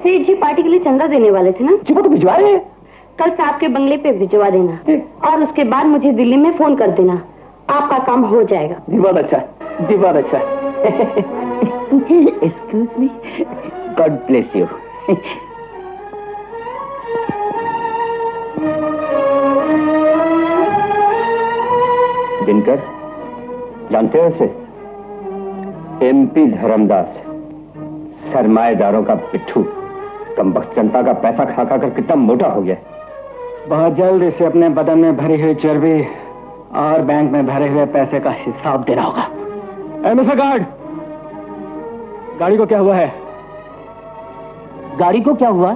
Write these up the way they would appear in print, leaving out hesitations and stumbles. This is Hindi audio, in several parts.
सेठ जी पार्टी के लिए चंदा देने वाले थे ना? जी वो तो भिजवाए। कल साहब के बंगले पे भिजवा देना और उसके बाद मुझे दिल्ली में फोन कर देना। आपका काम हो जाएगा। जी बहुत अच्छा, जी बहुत अच्छा। Excuse me, God bless you. Dinkar, जानते हो इसे? एमपी धर्मदास, सरमाएदारों का पिट्ठू, कमबख्त जनता का पैसा खा खा कर कितना मोटा हो गया। बहुत जल्द इसे अपने बदन में भरी हुई चर्बी और बैंक में भरे हुए पैसे का हिसाब देना होगा। मिस्टर गार्ड, गाड़ी को क्या हुआ है? गाड़ी को क्या हुआ?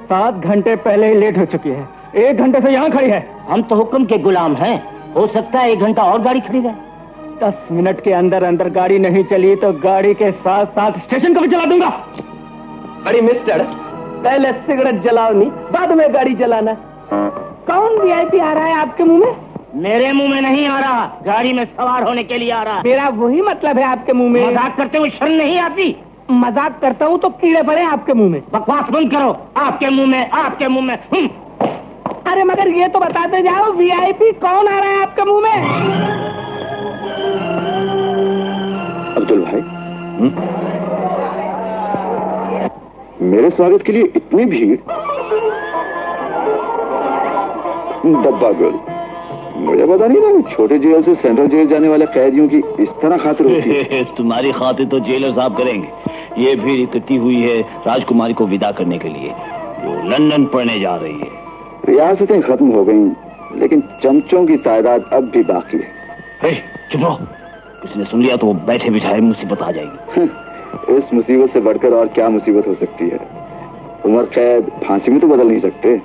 7 घंटे पहले ही लेट हो चुकी है, 1 घंटे से यहाँ खड़ी है। हम तो हुक्म के गुलाम हैं, हो सकता है 1 घंटा और गाड़ी खड़ी रहे। 10 मिनट के अंदर अंदर गाड़ी नहीं चली तो गाड़ी के साथ साथ स्टेशन को भी जला दूंगा। अरे मिस्टर, पहले सिगरेट जलाओ नहीं, बाद में गाड़ी जलाना। कौन वीआईपी आ रहा है आपके मुंह में? मेरे मुंह में नहीं आ रहा, गाड़ी में सवार होने के लिए आ रहा। मेरा वही मतलब है आपके मुंह में। मजाक करते हुए शर्म नहीं आती? मजाक करता हूँ तो कीड़े पड़े आपके मुंह में। बकवास बंद करो। आपके मुंह में, आपके मुंह में। अरे मगर ये तो बताते जाओ, वीआईपी कौन आ रहा है आपके मुंह में? अब्दुल भाई, मेरे स्वागत के लिए इतनी भीड़? डब्बा गर्ल, मुझे पता नहीं था छोटे जेल से सेंट्रल जेल जाने वाले कैदियों की इस तरह खातिर होती है। तुम्हारी खातिर तो जेलर साहब करेंगे। ये भीड़ इकट्ठी हुई है राजकुमारी को विदा करने के लिए, जो लंदन पढ़ने जा रही है। रियासतें खत्म हो गईं, लेकिन चमचों की तादाद अब भी बाकी है। चुप रहो, किसी ने सुन लिया तो वो बैठे बिठाए मुसीबत आ जाएगी। इस मुसीबत से बढ़कर और क्या मुसीबत हो सकती है? उम्र कैद फांसी में तो बदल नहीं सकते।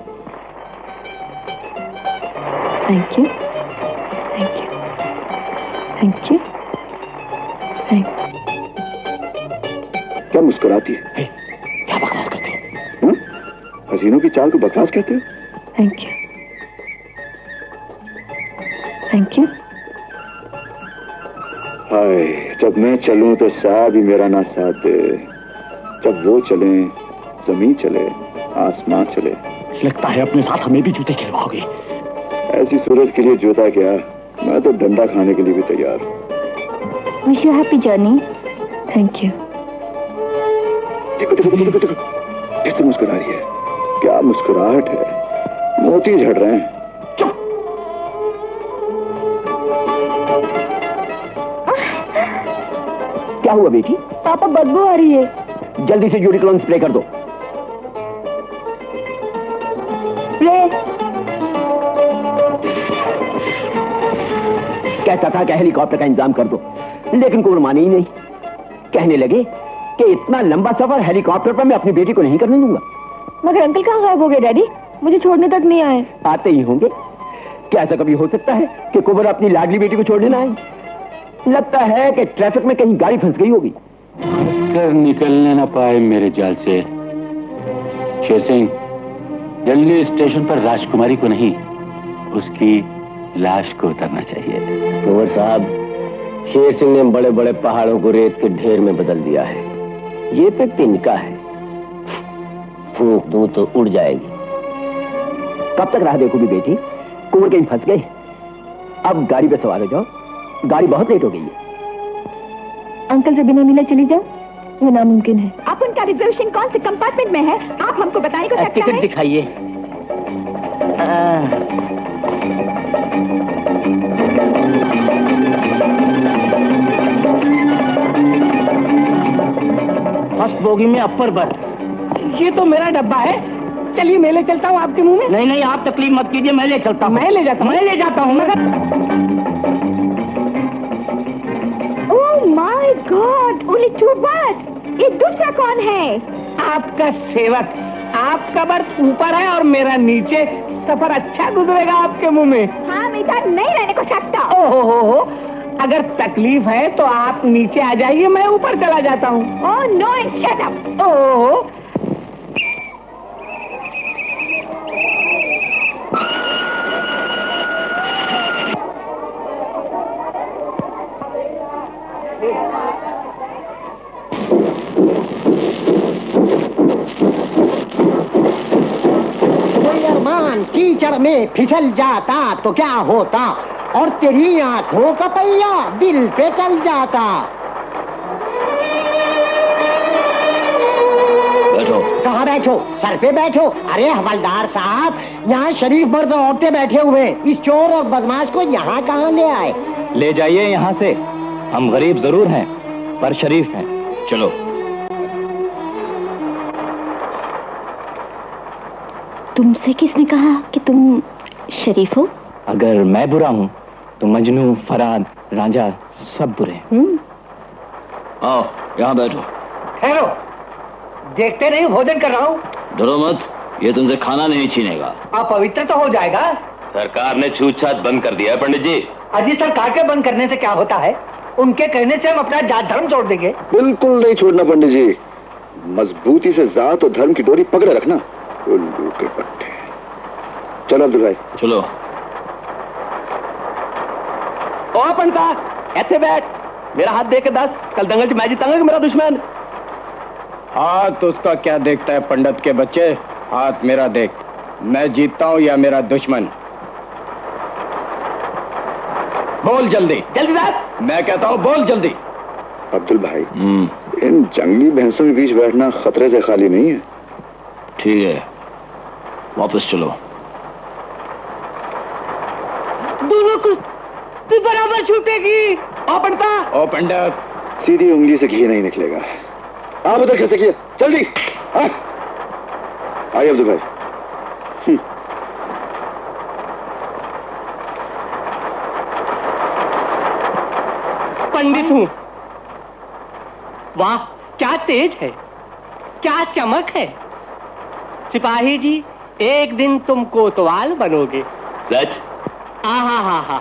Thank you, thank you, thank you, thank you. क्या मुस्कुराती है? क्या बकवास करते हो? हसीनों की चाल को बकवास कहते हो? Thank you, thank you. Hi, जब मैं चलूं तो साहब ही मेरा ना साथ दे। जब वो चले, जमीन चले, आसमान चले। लगता है अपने साथ हमें भी जूते खिलवाओगे। ऐसी सूरत के लिए जूता क्या, मैं तो डंडा खाने के लिए भी तैयार हूँ। Wish you happy journey. Thank you. देखो देखो देखो देखो, कैसे मुस्कुरा रही है। क्या मुस्कुराहट है, मोती झड़ रहे हैं। क्या हुआ बेटी? पापा बदबू आ रही है। जल्दी से यूरिक्लोन स्प्रे कर दो। कहता था कि हेलीकॉप्टर का इंतजाम कर दो, लेकिन कोई माने ही नहीं। कहने लगे कि इतना लंबा सफर हेलीकॉप्टर पर मैं अपनी बेटी को नहीं करने दूंगा। मगर अंकल कहाँ गायब हो गए डैडी? मुझे छोड़ने तक नहीं आए। आते ही होंगे। क्या ऐसा कभी हो सकता है कि कुंवर अपनी लाडली बेटी को छोड़ने ना आए? लगता है कि ट्रैफिक में कहीं गाड़ी फंस गई होगी। कर निकलने ना पाए मेरे जाल से। शेर सिंह, दिल्ली स्टेशन पर राजकुमारी को नहीं, उसकी लाश को उतरना चाहिए। कुंवर साहब, शेर सिंह ने बड़े बड़े पहाड़ों को रेत के ढेर में बदल दिया है। ये तो तिनका है, फूंक दूं तो उड़ जाएगी। कब तक राह देखोगी बेटी? कुंवर कहीं फंस गए? अब गाड़ी पे सवार हो जाओ, गाड़ी बहुत लेट हो गई है। अंकल से बिना मिले चली जाओ, ये नामुमकिन है। आप उनका रिजर्वेशन कौन से कंपार्टमेंट में है? आप हमको बताने को सकता है? टिकट दिखाइए। फर्स्ट बोगी में अपर बर्थ। ये तो मेरा डब्बा है। चलिए मैं ले चलता हूँ आपके मुंह में। नहीं नहीं, आप तकलीफ मत कीजिए, मैं ले चलता हूँ। मैं ले जाता हूँ, मैं ले जाता हूँ। Oh my God, only 2 birth. ये दूसरा कौन है? आपका सेवक। आपका बर्थ ऊपर है और मेरा नीचे। सफर अच्छा गुजरेगा आपके मुंह में। हाँ, मैं इधर नहीं रहने को सकता। ओहो, अगर तकलीफ है तो आप नीचे आ जाइए, मैं ऊपर चला जाता हूँ। Oh no, shut up. ओहो, कीचड़ में फिसल जाता तो क्या होता, और तेरी आंखों का पहिया दिल पे चल जाता। बैठो। कहाँ बैठो? सर पे बैठो। अरे हवलदार साहब, यहाँ शरीफ मर्द औरतें बैठे हुए, इस चोर और बदमाश को यहाँ कहाँ ले आए? ले जाइए यहाँ से। हम गरीब जरूर हैं पर शरीफ हैं। चलो। तुमसे किसने कहा कि तुम शरीफ हो? अगर मैं बुरा हूँ तो मजनू, फराद, रांझा सब बुरे हैं। आओ यहाँ बैठो। ठहरो, देखते नहीं भोजन कर रहा हूँ। डरो मत, ये तुमसे खाना नहीं छीनेगा। अपवित्र तो हो जाएगा। सरकार ने छूत-छात बंद कर दिया है पंडित जी। अजी, सरकार के बंद करने से क्या होता है? उनके कहने से हम अपना जात धर्म छोड़ देंगे। बिल्कुल नहीं छोड़ना पंडित जी, मजबूती से जात और धर्म की डोरी पकड़े रखना। उल्लू के पट्टे। चलो अब्दुल भाई। चलो। ओ पंडिता, ऐसे बैठ, मेरा हाथ दे के 10, कल दंगल च मैं जीतांगा मेरा दुश्मन। हाथ उसका क्या देखता है पंडित के बच्चे, हाथ मेरा देख। मैं जीतता हूँ या मेरा दुश्मन? बोल जल्दी। जल्दी दास। मैं कहता हूँ बोल जल्दी। अब्दुल भाई, इन जंगली भैंसों के बीच बैठना खतरे से खाली नहीं है। ठीक है, वापस चलो। दोनों को बराबर छूटेगी। ओ पंडिता। ओ पंडित, सीधी उंगली से घी नहीं निकलेगा। आप उधर कैसे किया? जल्दी आइए अब्दुल भाई। पंडित हूँ। वाह, क्या तेज है, क्या चमक है। सिपाही जी, एक दिन तुम कोतवाल बनोगे। सच? आहा,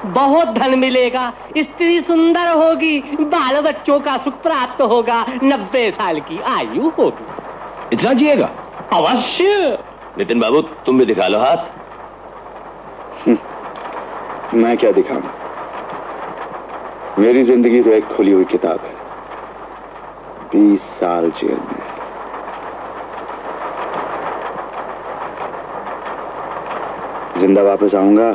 बहुत धन मिलेगा, स्त्री सुंदर होगी, बाल बच्चों का सुख प्राप्त होगा, 90 साल की आयु होगी। इतना जिएगा? अवश्य। नितिन बाबू, तुम भी दिखा लो हाथ। मैं क्या दिखाऊं? मेरी जिंदगी तो एक खुली हुई किताब है। 20 साल जेल में। जिंदा वापस आऊंगा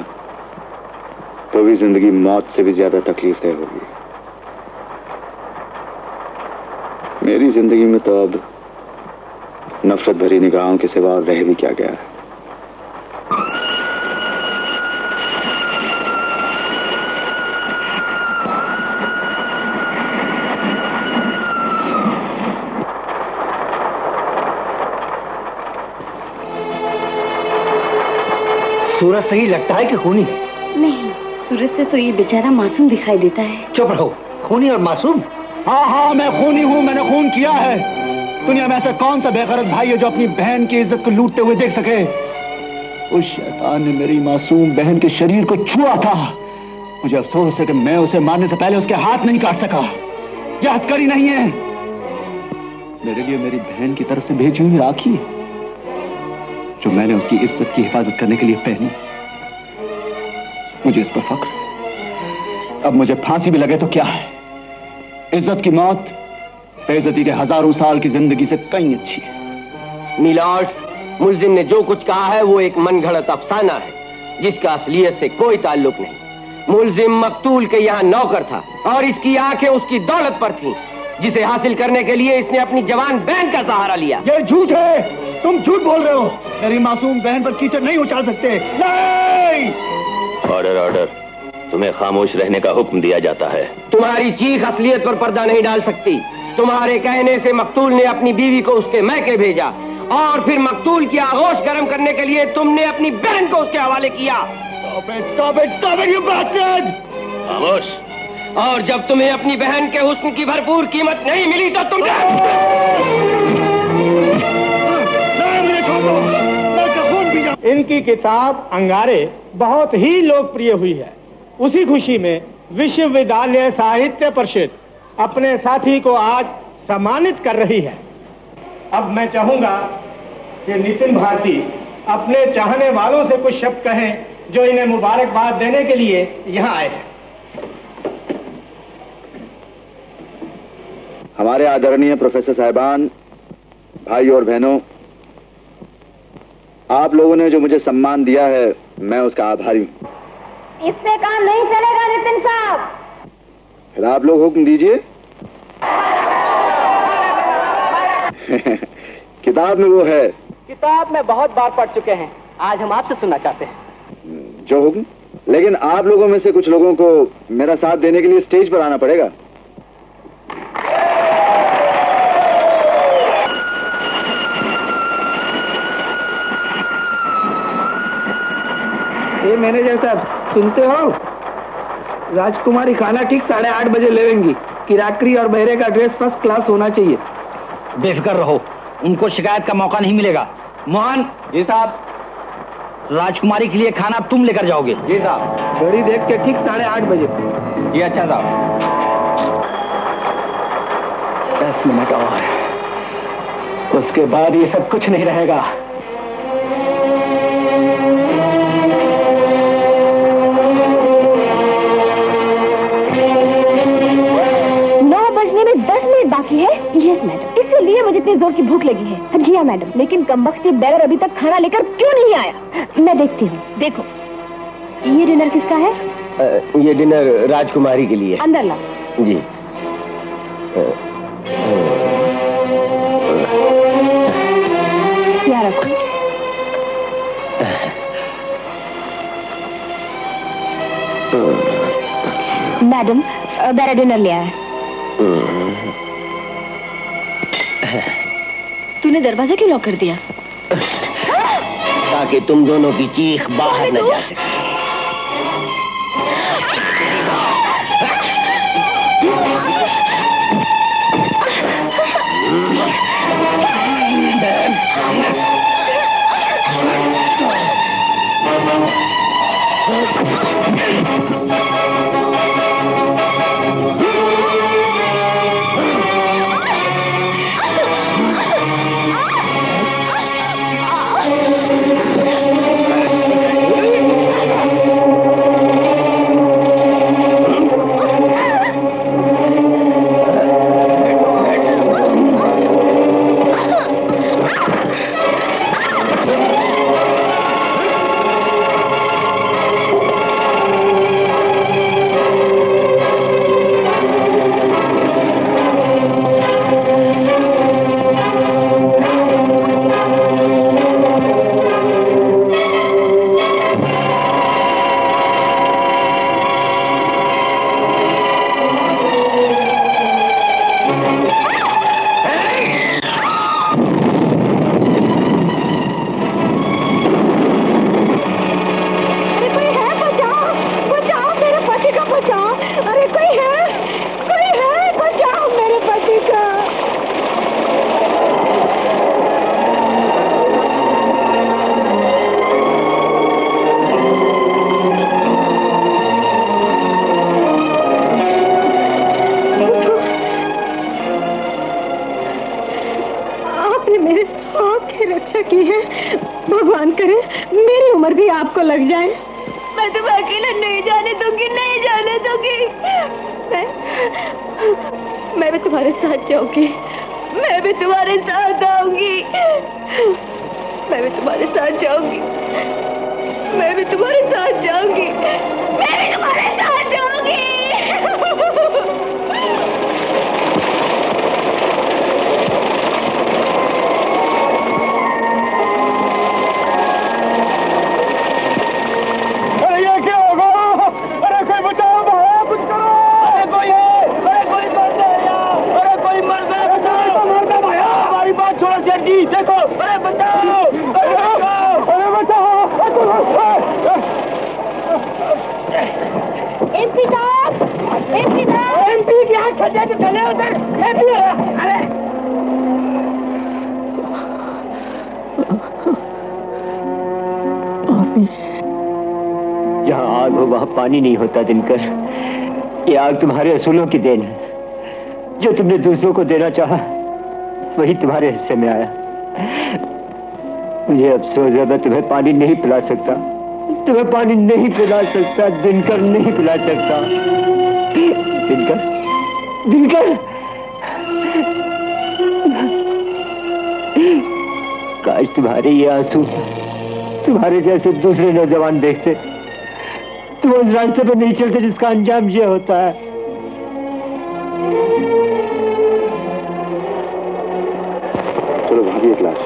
तो भी जिंदगी मौत से भी ज्यादा तकलीफदेह होगी। मेरी जिंदगी में तो अब नफरत भरी निगाहों के सिवा और रह भी क्या गया है। सूरज सही लगता है कि खूनी? नहीं, सूरज से तो ये बेचारा मासूम दिखाई देता है। चुप रहो, खूनी और मासूम? हाँ, मैं खूनी हूँ, मैंने खून किया है। दुनिया में ऐसा कौन सा बेगैरत भाई है जो अपनी बहन की इज्जत को लूटते हुए देख सके? उस शैतान ने मेरी मासूम बहन के शरीर को छुआ था। मुझे अफसोस है कि मैं उसे मारने से पहले उसके हाथ नहीं काट सका। यह हथकड़ी नहीं है, मेरे लिए मेरी बहन की तरफ से भेजी हुई राखी है, जो मैंने उसकी इज्जत की हिफाजत करने के लिए पहनी। मुझे इस पर फख्र है। अब मुझे फांसी भी लगे तो क्या है? इज्जत की मौत बेइज्जती के हजारों साल की जिंदगी से कहीं अच्छी है। मिलॉर्ड, मुल्जिम ने जो कुछ कहा है वो एक मनगढ़ंत अफसाना है, जिसका असलियत से कोई ताल्लुक नहीं। मुल्जिम मकतूल के यहाँ नौकर था और इसकी आंखें उसकी दौलत पर थीं, जिसे हासिल करने के लिए इसने अपनी जवान बहन का सहारा लिया। ये झूठ है, तुम झूठ बोल रहे हो। मेरी मासूम बहन पर कीचड़ नहीं उछाल सकते। नहीं! ऑर्डर ऑर्डर, तुम्हें खामोश रहने का हुक्म दिया जाता है। तुम्हारी चीख असलियत पर पर्दा नहीं डाल सकती। तुम्हारे कहने से मकतूल ने अपनी बीवी को उसके मैके भेजा और फिर मकतूल की आगोश गर्म करने के लिए तुमने अपनी बहन को उसके हवाले किया। Stop it, you bastard! खामोश। और जब तुम्हें अपनी बहन के हुस्न की भरपूर कीमत नहीं मिली तो तुमने इनकी किताब अंगारे बहुत ही लोकप्रिय हुई है। उसी खुशी में विश्वविद्यालय साहित्य परिषद अपने साथी को आज सम्मानित कर रही है। अब मैं चाहूंगा कि नितिन भारती अपने चाहने वालों से कुछ शब्द कहें जो इन्हें मुबारकबाद देने के लिए यहाँ आए हैं। हमारे आदरणीय प्रोफेसर साहिबान, भाई और बहनों, आप लोगों ने जो मुझे सम्मान दिया है मैं उसका आभारी हूँ। इससे काम नहीं चलेगा नितिन साहब। फिर आप लोग हुक्म दीजिए। किताब में वो है। किताब में बहुत बार पढ़ चुके हैं, आज हम आपसे सुनना चाहते हैं। जो हुक्म। लेकिन आप लोगों में से कुछ लोगों को मेरा साथ देने के लिए स्टेज पर आना पड़ेगा। ये मैनेजर साहब सुनते हो? राजकुमारी खाना ठीक 8:30 बजे लेवेंगी। किराकरी और बहरे का ड्रेस फर्स्ट क्लास होना चाहिए। बेफिक्र रहो, उनको शिकायत का मौका नहीं मिलेगा। मोहन। जी साहब। राजकुमारी के लिए खाना तुम लेकर जाओगे। जी साहब। घड़ी देख के ठीक 8:30 बजे। जी अच्छा साहब। 10 मिनट और, उसके बाद ये सब कुछ नहीं रहेगा। बाकी है। यस मैडम, इसीलिए मुझे इतनी जोर की भूख लगी है। जी हाँ मैडम, लेकिन कमबख्त बैरर अभी तक खाना लेकर क्यों नहीं आया? मैं देखती हूँ। देखो, ये डिनर किसका है? ये डिनर राजकुमारी के लिए। अंदर ला। जी। क्या रखो? मैडम, बैरर डिनर ले आया। तूने दरवाजा क्यों लॉक कर दिया? ताकि तुम दोनों की चीख बाहर न जा सके। जहाँ आग हो वहाँ पानी नहीं होता दिनकर। ये आग तुम्हारे असूलों की देन है। जो तुमने दूसरों को देना चाहा वही तुम्हारे हिस्से में आया। मुझे अफसोस है, मैं तुम्हें पानी नहीं पिला सकता। तुम्हें पानी नहीं पिला सकता दिनकर, नहीं पिला सकता। दिनकर, दिनकर, काश तुम्हारे ये आंसू तुम्हारे जैसे दूसरे नौजवान देखते तो उस रास्ते पर नहीं चलते जिसका अंजाम ये होता है। चलो वहां भी एक लाश।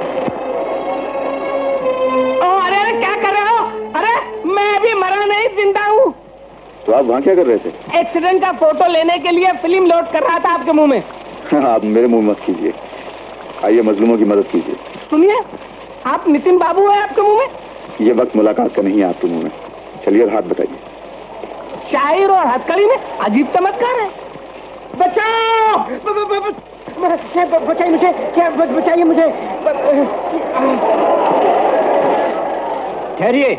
अरे क्या कर रहे हो? अरे मैं अभी मरा नहीं, जिंदा हूँ। तो आप वहां क्या कर रहे थे? एक्सीडेंट का फोटो लेने के लिए फिल्म लोड कर रहा था आपके मुंह में। आप मेरे मुंह मत कीजिए, आइए मजलूमों की मदद कीजिए। सुनिए, आप नितिन बाबू है आपके मुंह में? ये वक्त मुलाकात का नहीं है आपके मुंह में। चलिए और हाथ बताइए। शायर और हथकड़ी में अजीब चमत्कार है। बचाओ! बचाइए मुझे, बचाइए मुझे। ठहरिए,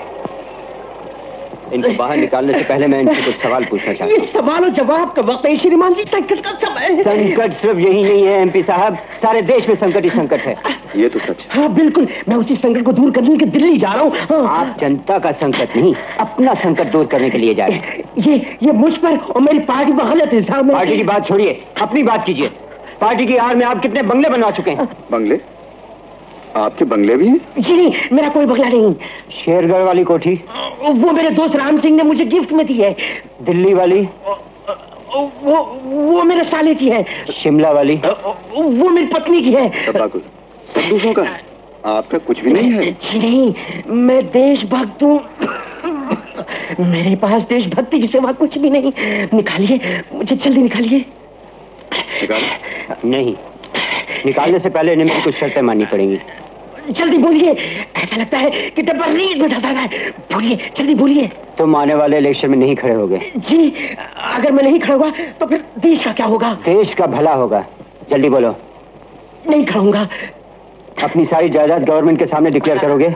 इनको बाहर निकालने से पहले मैं इनसे कुछ सवाल पूछना चाहता हूँ। ये सवाल और जवाब का वक्त है श्रीमान जी, संकट का समय है। संकट सिर्फ यही नहीं है एमपी साहब, सारे देश में संकट ही संकट है। ये तो सच है। हाँ बिल्कुल, मैं उसी संकट को दूर करने के लिए दिल्ली जा रहा हूँ। हाँ। आप जनता का संकट नहीं, अपना संकट दूर करने के लिए जा रहे हैं। ये मुझ पर और मेरी पार्टी पर गलत इल्जाम है। पार्टी की बात छोड़िए, अपनी बात कीजिए। पार्टी की आड़ में आप कितने बंगले बनवा चुके हैं? बंगले? आपके बंगले भी हैं? जी नहीं, मेरा कोई बंगला नहीं। शेरगढ़ वाली कोठी? वो मेरे दोस्त राम सिंह ने मुझे गिफ्ट में दी है। दिल्ली वाली? वो मेरे साले की है। शिमला वाली? वो मेरी पत्नी की है। सब दूसरों का, आपका कुछ भी नहीं है? जी नहीं, मैं देशभक्त हूँ। मेरे पास देशभक्ति के सिवा कुछ भी नहीं। निकालिए मुझे, जल्दी निकालिए। नहीं, निकालने से पहले इन्हें मेरी कुछ शर्तें माननी पड़ेंगी। जल्दी बोलिए, ऐसा लगता है कि डब्बा रीढ़ में धंसा है। बोलिए, जल्दी बोलिए। तुम आने वाले इलेक्शन में नहीं खड़े होगे? जी, अगर मैं नहीं खड़ा हुआ तो फिर देश का क्या होगा? देश का भला होगा। जल्दी बोलो। नहीं खड़ूंगा। अपनी सारी जायदाद गवर्नमेंट के सामने डिक्लेयर करोगे?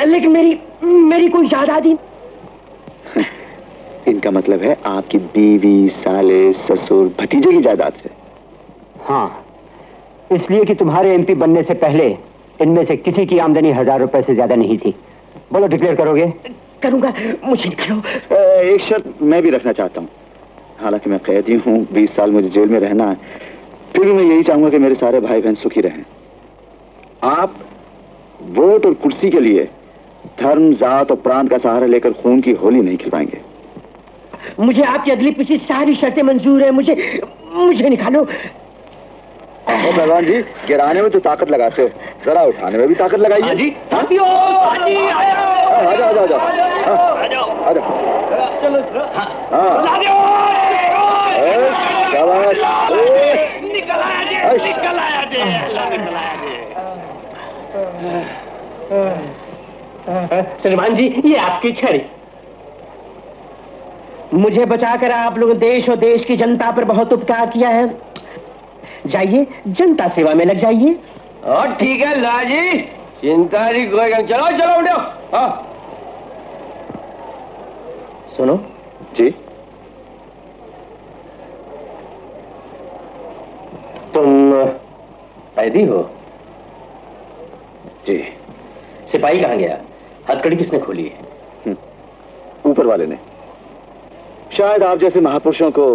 लेकिन मेरी कोई जायदाद ही। इनका मतलब है आपकी बीवी, साले, ससुर, भतीजे की जायदाद से? हाँ, इसलिए कि तुम्हारे एमपी बनने से पहले इनमें से किसी की आमदनी 1000 रुपए से ज्यादा नहीं थी। बोलो, डिक्लेयर करोगे? करूंगा, मुझे निकालो। एक शर्त मैं भी रखना चाहता हूँ। हालांकि मैं कैदी हूँ, 20 साल मुझे जेल में रहना है, फिर भी मैं यही चाहूंगा कि मेरे सारे भाई बहन सुखी रहें। आप वोट और कुर्सी के लिए धर्म, जात और प्रांत का सहारा लेकर खून की होली नहीं खिलवाएंगे। मुझे आपकी अगली पिछली सारी शर्तें मंजूर है। मुझे निकालो। भगवान जी, गिराने में तो ताकत लगाते हो, जरा उठाने में भी ताकत लगाइए। जी आ जाओ। चलो निकल आया श्रीमान जी, ये आपकी छड़ी। मुझे बचाकर आप लोगों देश और देश की जनता पर बहुत उपकार किया है। जाइए, जनता सेवा में लग जाइए। और ठीक है लाजी, चिंता नहीं कोई। चलो उठो। हाँ सुनो जी, तुम कैदी हो? जी। सिपाही कहाँ गया? हथकड़ी किसने खोली है? ऊपर वाले ने, शायद आप जैसे महापुरुषों को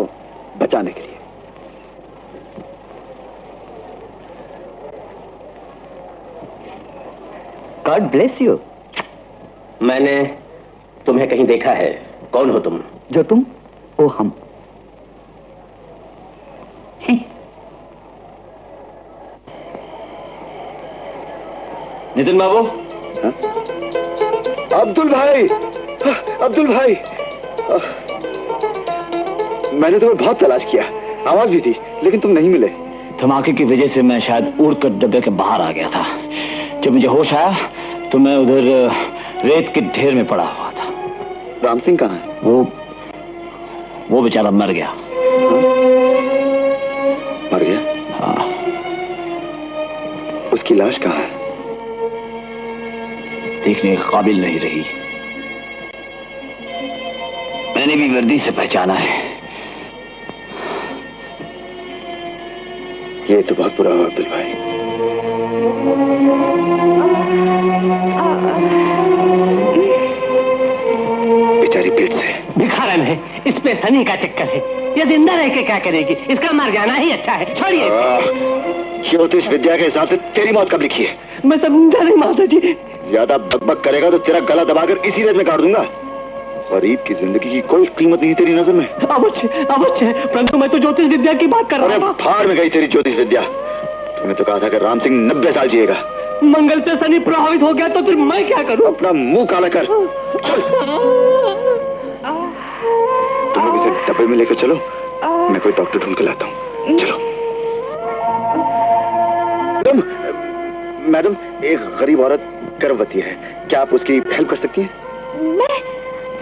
बचाने के लिए। God bless you. मैंने तुम्हें कहीं देखा है। कौन हो तुम? जो तुम, वो हम। नितिन बाबू। अब्दुल भाई, अब्दुल भाई, मैंने तुम्हें बहुत तलाश किया, आवाज भी थी, लेकिन तुम नहीं मिले। धमाके की वजह से मैं शायद उड़कर डब्बे के बाहर आ गया था। जब मुझे होश आया तो मैं उधर रेत के ढेर में पड़ा हुआ था। राम सिंह कहाँ है? वो बेचारा मर गया। मर गया? हाँ। उसकी लाश कहाँ है? देखने के काबिल नहीं रही। मैंने भी वर्दी से पहचाना है। ये तो बहुत बुरा हुआ अब्दुल भाई। बेचारी पेट से भिखारन है, इस पे सनी का चक्कर है। ये जिंदा रह के क्या करेगी? इसका मर जाना ही अच्छा है। छोड़िए। ज्योतिष विद्या के हिसाब से तेरी मौत कब लिखी है? मैं समझा नहीं माता जी। ज्यादा बकबक करेगा तो तेरा गला दबाकर इसी रेत में काट दूंगा। गरीब की जिंदगी की कोई कीमत नहीं तेरी नजर में। अवश्य अवश्य, परंतु मैं तो ज्योतिष विद्या की बात कर रहा था। फाड़ में गई तेरी ज्योतिष विद्या। तूने तो कहा था कि राम सिंह 90 साल जिएगा। मंगल से शनि प्रभावित हो गया तो फिर मैं क्या करूं? अपना मुंह काला कर। चल तुम लोग इसे डब्बे में लेकर चलो, मैं कोई डॉक्टर ढूंढ के लाता हूँ। चलो। मैडम, एक गरीब औरत गर्भवती है, क्या आप उसकी हेल्प कर सकती हैं? मैं?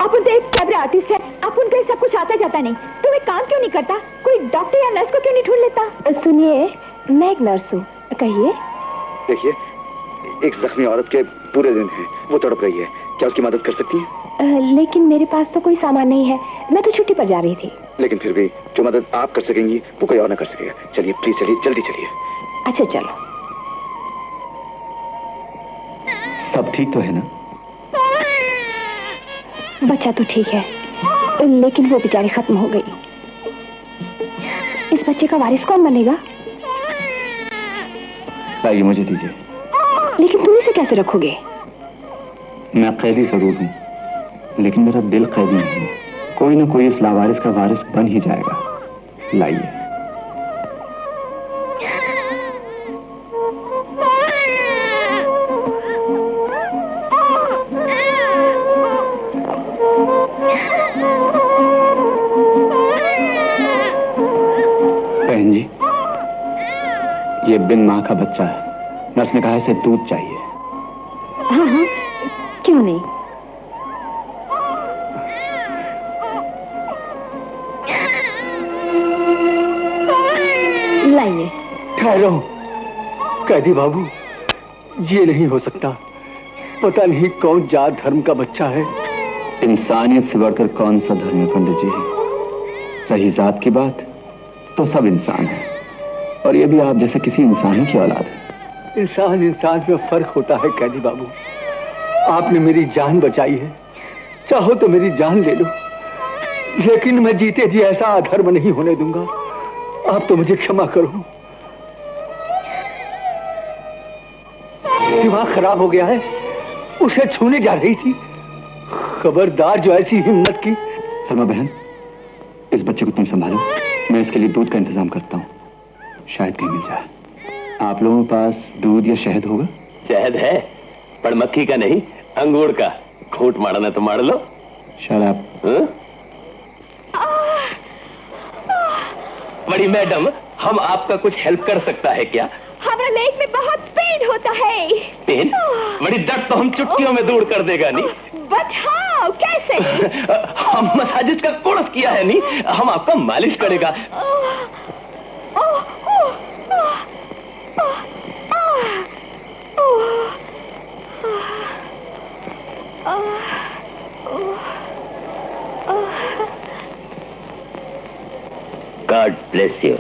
आप उनसे एक कैबरे आर्टिस्ट है, आप उनका सब कुछ आता जाता नहीं, तो मैं काम क्यों नहीं करता? कोई डॉक्टर या नर्स को क्यों नहीं ढूंढ लेता? सुनिए, मैं एक नर्स हूँ, कहिए। देखिए, एक जख्मी औरत के पूरे दिन हैं, वो तड़प रही है, क्या उसकी मदद कर सकती हैं? लेकिन मेरे पास तो कोई सामान नहीं है, मैं तो छुट्टी पर जा रही थी। लेकिन फिर भी जो मदद आप कर सकेंगी वो कोई और ना कर सकेगा। चलिए प्लीज, चलिए जल्दी चलिए। अच्छा चलो। सब ठीक तो है ना? बच्चा तो ठीक है, लेकिन वो बेचारी खत्म हो गई। इस बच्चे का वारिस कौन बनेगा? लाइए, मुझे दीजिए। लेकिन तुम इसे कैसे रखोगे? मैं कैदी जरूर हूँ, लेकिन मेरा दिल कैदी नहीं है। कोई ना कोई इस लावारिस का वारिस बन ही जाएगा। लाइए। बहन जी, ये बिन माँ का बच्चा है। नर्स ने कहा इसे दूध चाहिए। हाँ हाँ, क्यों नहीं। लाइए। ठहरो कैदी बाबू, ये नहीं हो सकता। पता नहीं कौन जात धर्म का बच्चा है। इंसानियत से बढ़कर कौन सा धर्म है पंडित जी? रही जात की बात तो सब इंसान है, और ये भी आप जैसे किसी इंसान की औलाद है। इंसान इंसान में फर्क होता है कैदी बाबू। आपने मेरी जान बचाई है, चाहो तो मेरी जान ले लो, लेकिन मैं जीते जी ऐसा अधर्म नहीं होने दूंगा। आप तो मुझे क्षमा करो। दिमाग खराब हो गया है, उसे छूने जा रही थी। खबरदार जो ऐसी हिम्मत की। सलमा बहन, इस बच्चे को तुम संभालो, मैं इसके लिए दूध का इंतजाम करता हूँ, शायद कहीं मिल जाए। आप लोगों के पास दूध या शहद होगा? शहद है, पर मक्खी का नहीं, अंगूर का। घूंट मारना तो मार लो। शराब। बड़ी मैडम, हम आपका कुछ हेल्प कर सकता है क्या? हमारा लेग में बहुत पेन होता है। पेन? बड़ी दर्द तो हम चुटकियों में दूर कर देगा नहीं। बट हाउ, कैसे? हम मसाजिश का कोर्स किया है नहीं, हम आपका मालिश करेगा। God bless you.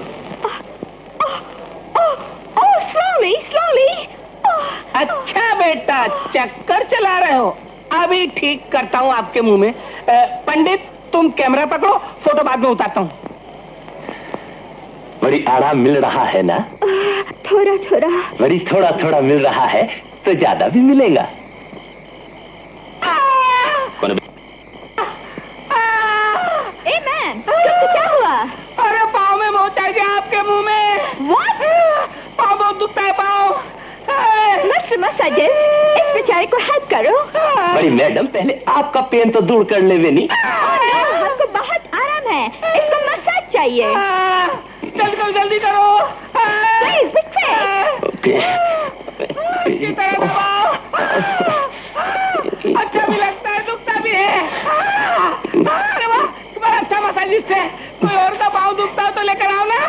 Slowly, slowly. अच्छा बेटा, चक्कर चला रहे हो? अभी ठीक करता हूँ आपके मुंह में। पंडित, तुम कैमरा पकड़ो, फोटो बाद में उतारता हूँ। बड़ी आराम मिल रहा है ना? थोड़ा थोड़ा। बड़ी थोड़ा थोड़ा मिल रहा है तो ज्यादा भी मिलेगा। क्या हुआ? अरे पाँव में मोच आ गया आपके मुंह में। What? पाँव बहुत दुखता है, पाँव। मिस्टर मसाजिस्ट, इस बेचारे को हेल्प करो। बड़ी मैडम, पहले आपका पेन तो दूर कर ले वे नहीं। हमको बहुत आराम है, इसको मसाज चाहिए। जल्दी करो, जल्दी करो। Please, be quick. ओके। इसी तरह दबाओ। अच्छा भी लगता है, दुखता भी है। अरे वाह, बड़ा अच्छा मसाजिस्ट है। कोई और का पाँव दुखता हो तो लेकर आओ ना।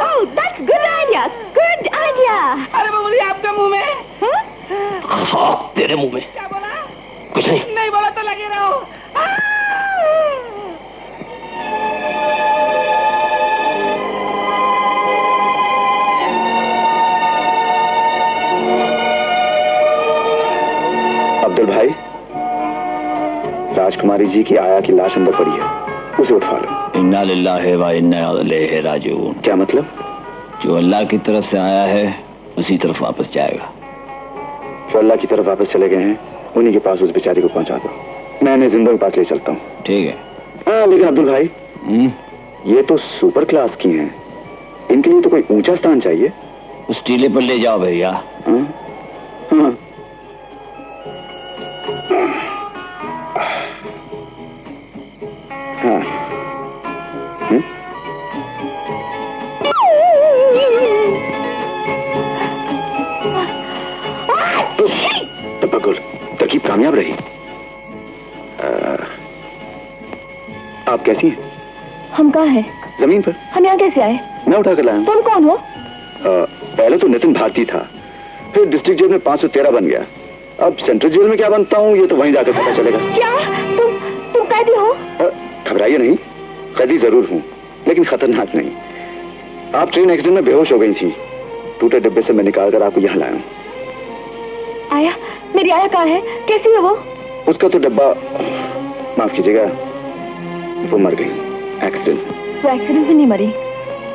Oh, that's good idea. Good idea. अरे बबली, आपके मुंह में? हाँ, तेरे मुंह में। क्या बोला? कुछ नहीं। नहीं बोला तो लगे रहो। अब्दुल भाई, राजकुमारी जी की आया की लाश अंदर पड़ी है, उसे उठवा लो। इन्ना लिल्लाहि व इन्ना इलैहि राजिऊन। क्या मतलब? जो अल्लाह की तरफ से आया है उसी तरफ वापस जाएगा। जो अल्लाह की तरफ वापस चले गए हैं, उन्हीं के पास उस बेचारी को पहुंचा दो। मैं इन्हें जिंदों के पास ले चलता हूँ। ठीक है। हाँ, लेकिन अब्दुल भाई, ये तो सुपर क्लास की हैं, इनके लिए तो कोई ऊंचा स्थान चाहिए। उस टीले पर ले जाओ भैया। हाँ? हाँ। हाँ। तरकीब कामयाब रही। आप कैसी हैं? हम कहाँ हैं? जमीन पर। हम यहाँ कैसे आए? मैं उठा कर लाया हूं। तुम कौन हो? पहले तो नितिन भारती था, फिर डिस्ट्रिक्ट जेल में 513 बन गया। अब सेंट्रल जेल में क्या बनता हूँ ये तो वहीं जाकर पता चलेगा। क्या तुम कैदी हो? घबराइए नहीं, कैदी जरूर हूँ लेकिन खतरनाक नहीं। आप ट्रेन एक्सीडेंट में बेहोश हो गई थी, टूटे डिब्बे से मैं निकालकर आपको यहाँ लाया हूँ। आया? मेरी आया कहाँ है? कैसी है वो? उसका तो डब्बा, माफ कीजिएगा, वो मर गई एक्सीडेंट। वो एक्सीडेंट में नहीं मरी,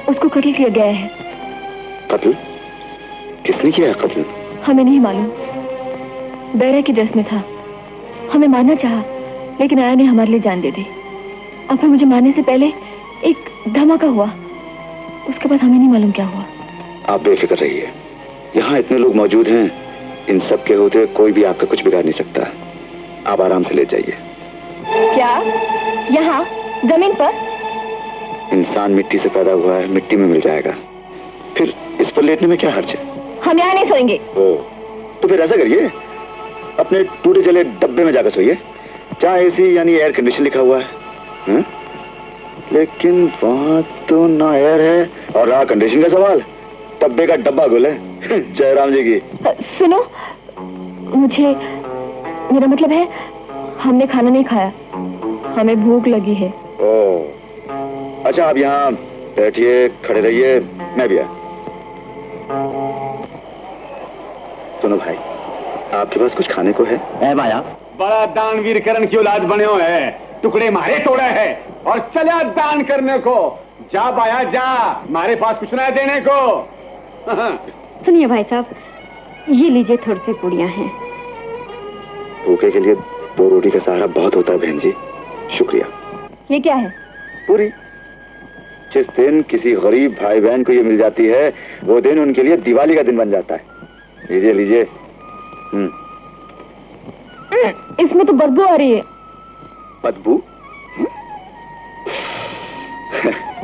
उसको कत्ल किया गया है। कत्ल? किसने किया है कत्ल? हमें नहीं मालूम। बैरा की ड्रेस में था, हमें मारना चाहा लेकिन आया ने हमारे लिए जान दे दी। और फिर मुझे मारने से पहले एक धमाका हुआ, उसके बाद हमें नहीं मालूम क्या हुआ। आप बेफिक्र रहिए, यहाँ इतने लोग मौजूद हैं, इन सब के होते कोई भी आपका कुछ बिगाड़ नहीं सकता। आप आराम से ले जाइए। क्या? यहाँ जमीन पर? इंसान मिट्टी से पैदा हुआ है, मिट्टी में मिल जाएगा, फिर इस पर लेटने में क्या हर्ज है? हम यहाँ नहीं सोएंगे। तो फिर ऐसा करिए, अपने टूटे जले डब्बे में जाकर सोइए, जहाँ एसी यानी एयर कंडीशन लिखा हुआ है। लेकिन वहां तो ना एयर है और ना कंडीशन का सवाल, डब्बे का डब्बा गुल है। जयराम जी की। सुनो, मेरा मतलब है हमने खाना नहीं खाया, हमें भूख लगी है। अच्छा, आप यहाँ बैठिए, खड़े रहिए, मैं भी आया। सुनो भाई, आपके पास कुछ खाने को है? माया बड़ा दानवीर करण की औलाद बने हो है, टुकड़े मारे तोड़े है और चला दान करने को। जा बाया जा, हमारे पास कुछ ना है देने को। सुनिए भाई साहब, ये लीजिए, थोड़ी सी पूड़ियां हैं। भूखे के लिए 2 रोटी का सहारा बहुत होता है बहन जी। शुक्रिया। ये क्या है? पूरी। जिस दिन किसी गरीब भाई बहन को ये मिल जाती है, वो दिन उनके लिए दिवाली का दिन बन जाता है। लीजिए लीजिए। इसमें तो बदबू आ रही है। बदबू?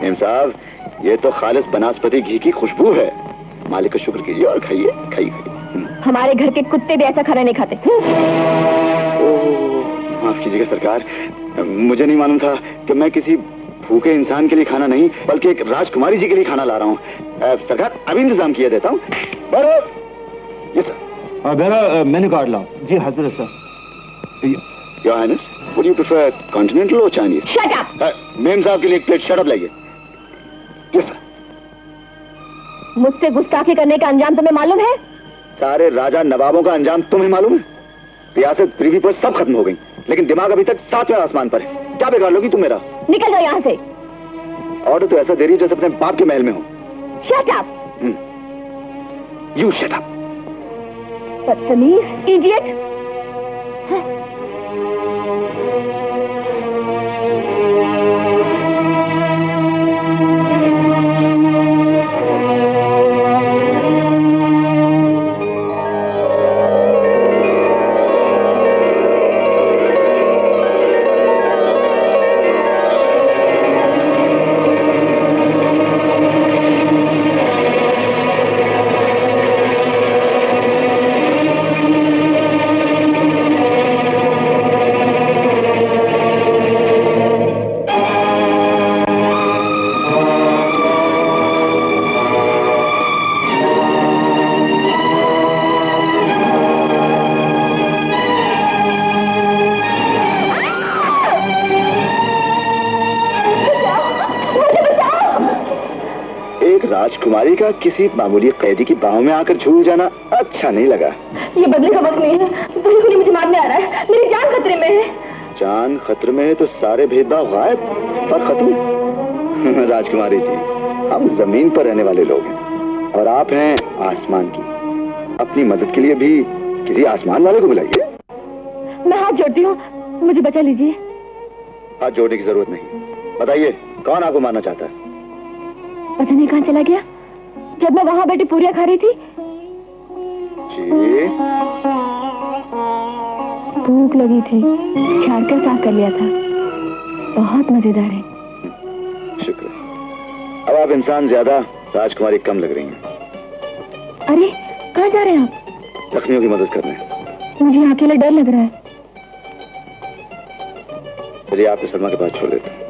इम साहब, ये तो खालिस बनास्पति घी की खुशबू है। मालिक का शुक्र कीजिए और खाइए, खाइए। हमारे घर के कुत्ते भी ऐसा खाना नहीं खाते। माफ कीजिएगा सरकार, मुझे नहीं मालूम था कि मैं किसी भूखे इंसान के लिए खाना नहीं बल्कि एक राजकुमारी जी के लिए खाना ला रहा हूँ। सरकार, अभी इंतजाम किया देता हूँ। ये सर, मेन्यू कार्ड लाओ। जी हाजिर है sir. Your Highness, would you prefer continental or Chinese? Shut up! Ma'am साहब के लिए एक प्लेट शट अप लाइए। Yes sir. मुझसे गुस्ताखी करने का अंजाम तुम्हें मालूम है? सारे राजा नवाबों का अंजाम तुम्हें मालूम है? रियासत प्रीवी पर सब खत्म हो गई, लेकिन दिमाग अभी तक 7वें आसमान पर है। क्या बिगाड़ लोगी तुम मेरा? निकल जाओ यहाँ से। ऑर्डर तो ऐसा दे रही जैसे अपने बाप के महल में हो। Shut up! You shut up. बदतमीज, इडियट। राजकुमारी का किसी मामूली कैदी की बाहों में आकर झूल जाना अच्छा नहीं लगा। ये बदले का वक्त नहीं है, वही खुली मुझे मारने आ रहा है। मेरी जान खतरे में है। जान खतरे में है तो सारे भेदभाव गायब और खत्म। राजकुमारी जी, हम जमीन पर रहने वाले लोग हैं और आप हैं आसमान की। अपनी मदद के लिए भी किसी आसमान वाले को बुलाइए। मैं हाथ जोड़ती हूँ, मुझे बचा लीजिए। हाथ जोड़ने की जरूरत नहीं। बताइए कौन आपको मारना चाहता है? पता नहीं कहाँ चला गया। जब मैं वहां बैठी पूरियां खा रही थी, जी भूख लगी थी, छाड़कर साफ कर लिया था। बहुत मजेदार है। शुक्र। अब आप इंसान ज्यादा, राजकुमारी कम लग रही हैं। अरे कहाँ जा रहे हैं आप? जख्मियों की मदद करने। मुझे यहाँ अकेले डर लग रहा है। चलिए आपको सलमा के पास छोड़ देते हैं।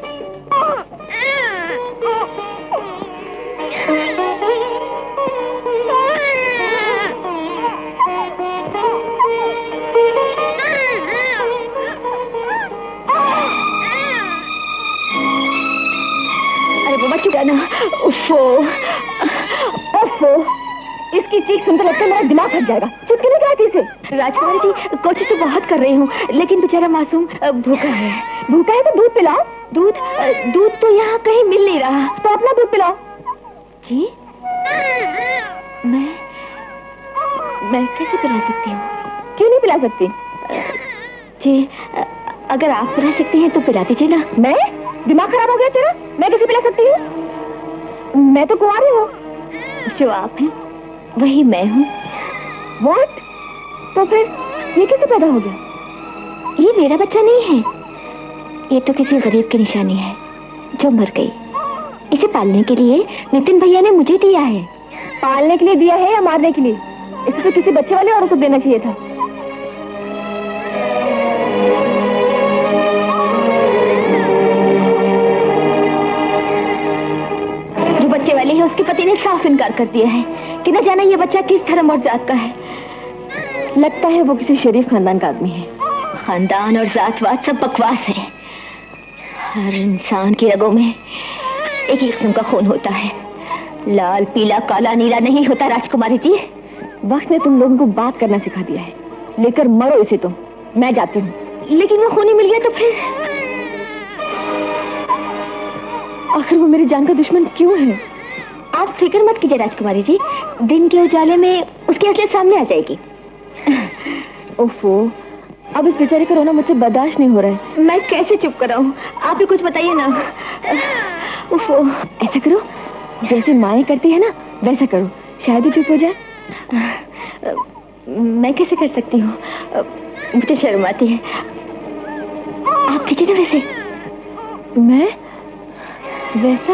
अरे बाबा चुप ना। उफ़ो, उफ़ो, इसकी चीख सुनते लगता है मेरा दिमाग फट जाएगा। चुटकी नहीं कराती इसे। राजकुमारी जी, कोशिश तो बहुत कर रही हूँ, लेकिन बेचारा मासूम भूखा है। भूखा है तो दूध पिलाओ। दूध तो यहाँ कहीं मिल नहीं रहा, तो अपना दूध पिलाओ। जी मैं कैसे पिला सकती हूँ? क्यों नहीं पिला सकती? जी अगर आप पिला सकती हैं तो पिला दीजिए ना। मैं? दिमाग खराब हो गया तेरा? मैं कैसे पिला सकती हूँ? मैं तो कुंवारी हूँ। जो आप हैं वही मैं हूँ। What? तो फिर ये कैसे पैदा हो गया? ये मेरा बच्चा नहीं है, ये तो किसी गरीब की निशानी है जो मर गई। इसे पालने के लिए नितिन भैया ने मुझे दिया है। पालने के लिए दिया है या मारने के लिए? इसे तो किसी बच्चे वाले औरत को देना चाहिए था। जो बच्चे वाली है उसके पति ने साफ इनकार कर दिया है कि न जाना ये बच्चा किस धर्म और जात का है। लगता है वो किसी शरीफ खानदान का आदमी है। खानदान और जातवाद सब बकवास है। हर इंसान की रगों में एक ही किस्म का खून होता है। लाल पीला काला नीला नहीं होता। राजकुमारी जी, वक्त ने तुम लोगों को बात करना सिखा दिया है। लेकर मरो इसे तुम। मैं जाती हूँ। लेकिन वो खून ही मिल गया तो फिर? आखिर वो मेरी जान का दुश्मन क्यों है? आप फिक्र मत कीजिए राजकुमारी जी, दिन के उजाले में उसकी असलियत सामने आ जाएगी। ओफो, अब इस बेचारे का रोना मुझसे बर्दाश्त नहीं हो रहा है। मैं कैसे चुप कराऊं? आप भी कुछ बताइए ना। ओफो, ऐसा करो जैसे माएँ करती है ना, वैसा करो, शायद ही चुप हो जाए। मैं कैसे कर सकती हूँ? मुझे शर्म आती है। आप कीजिए ना वैसे। मैं वैसा?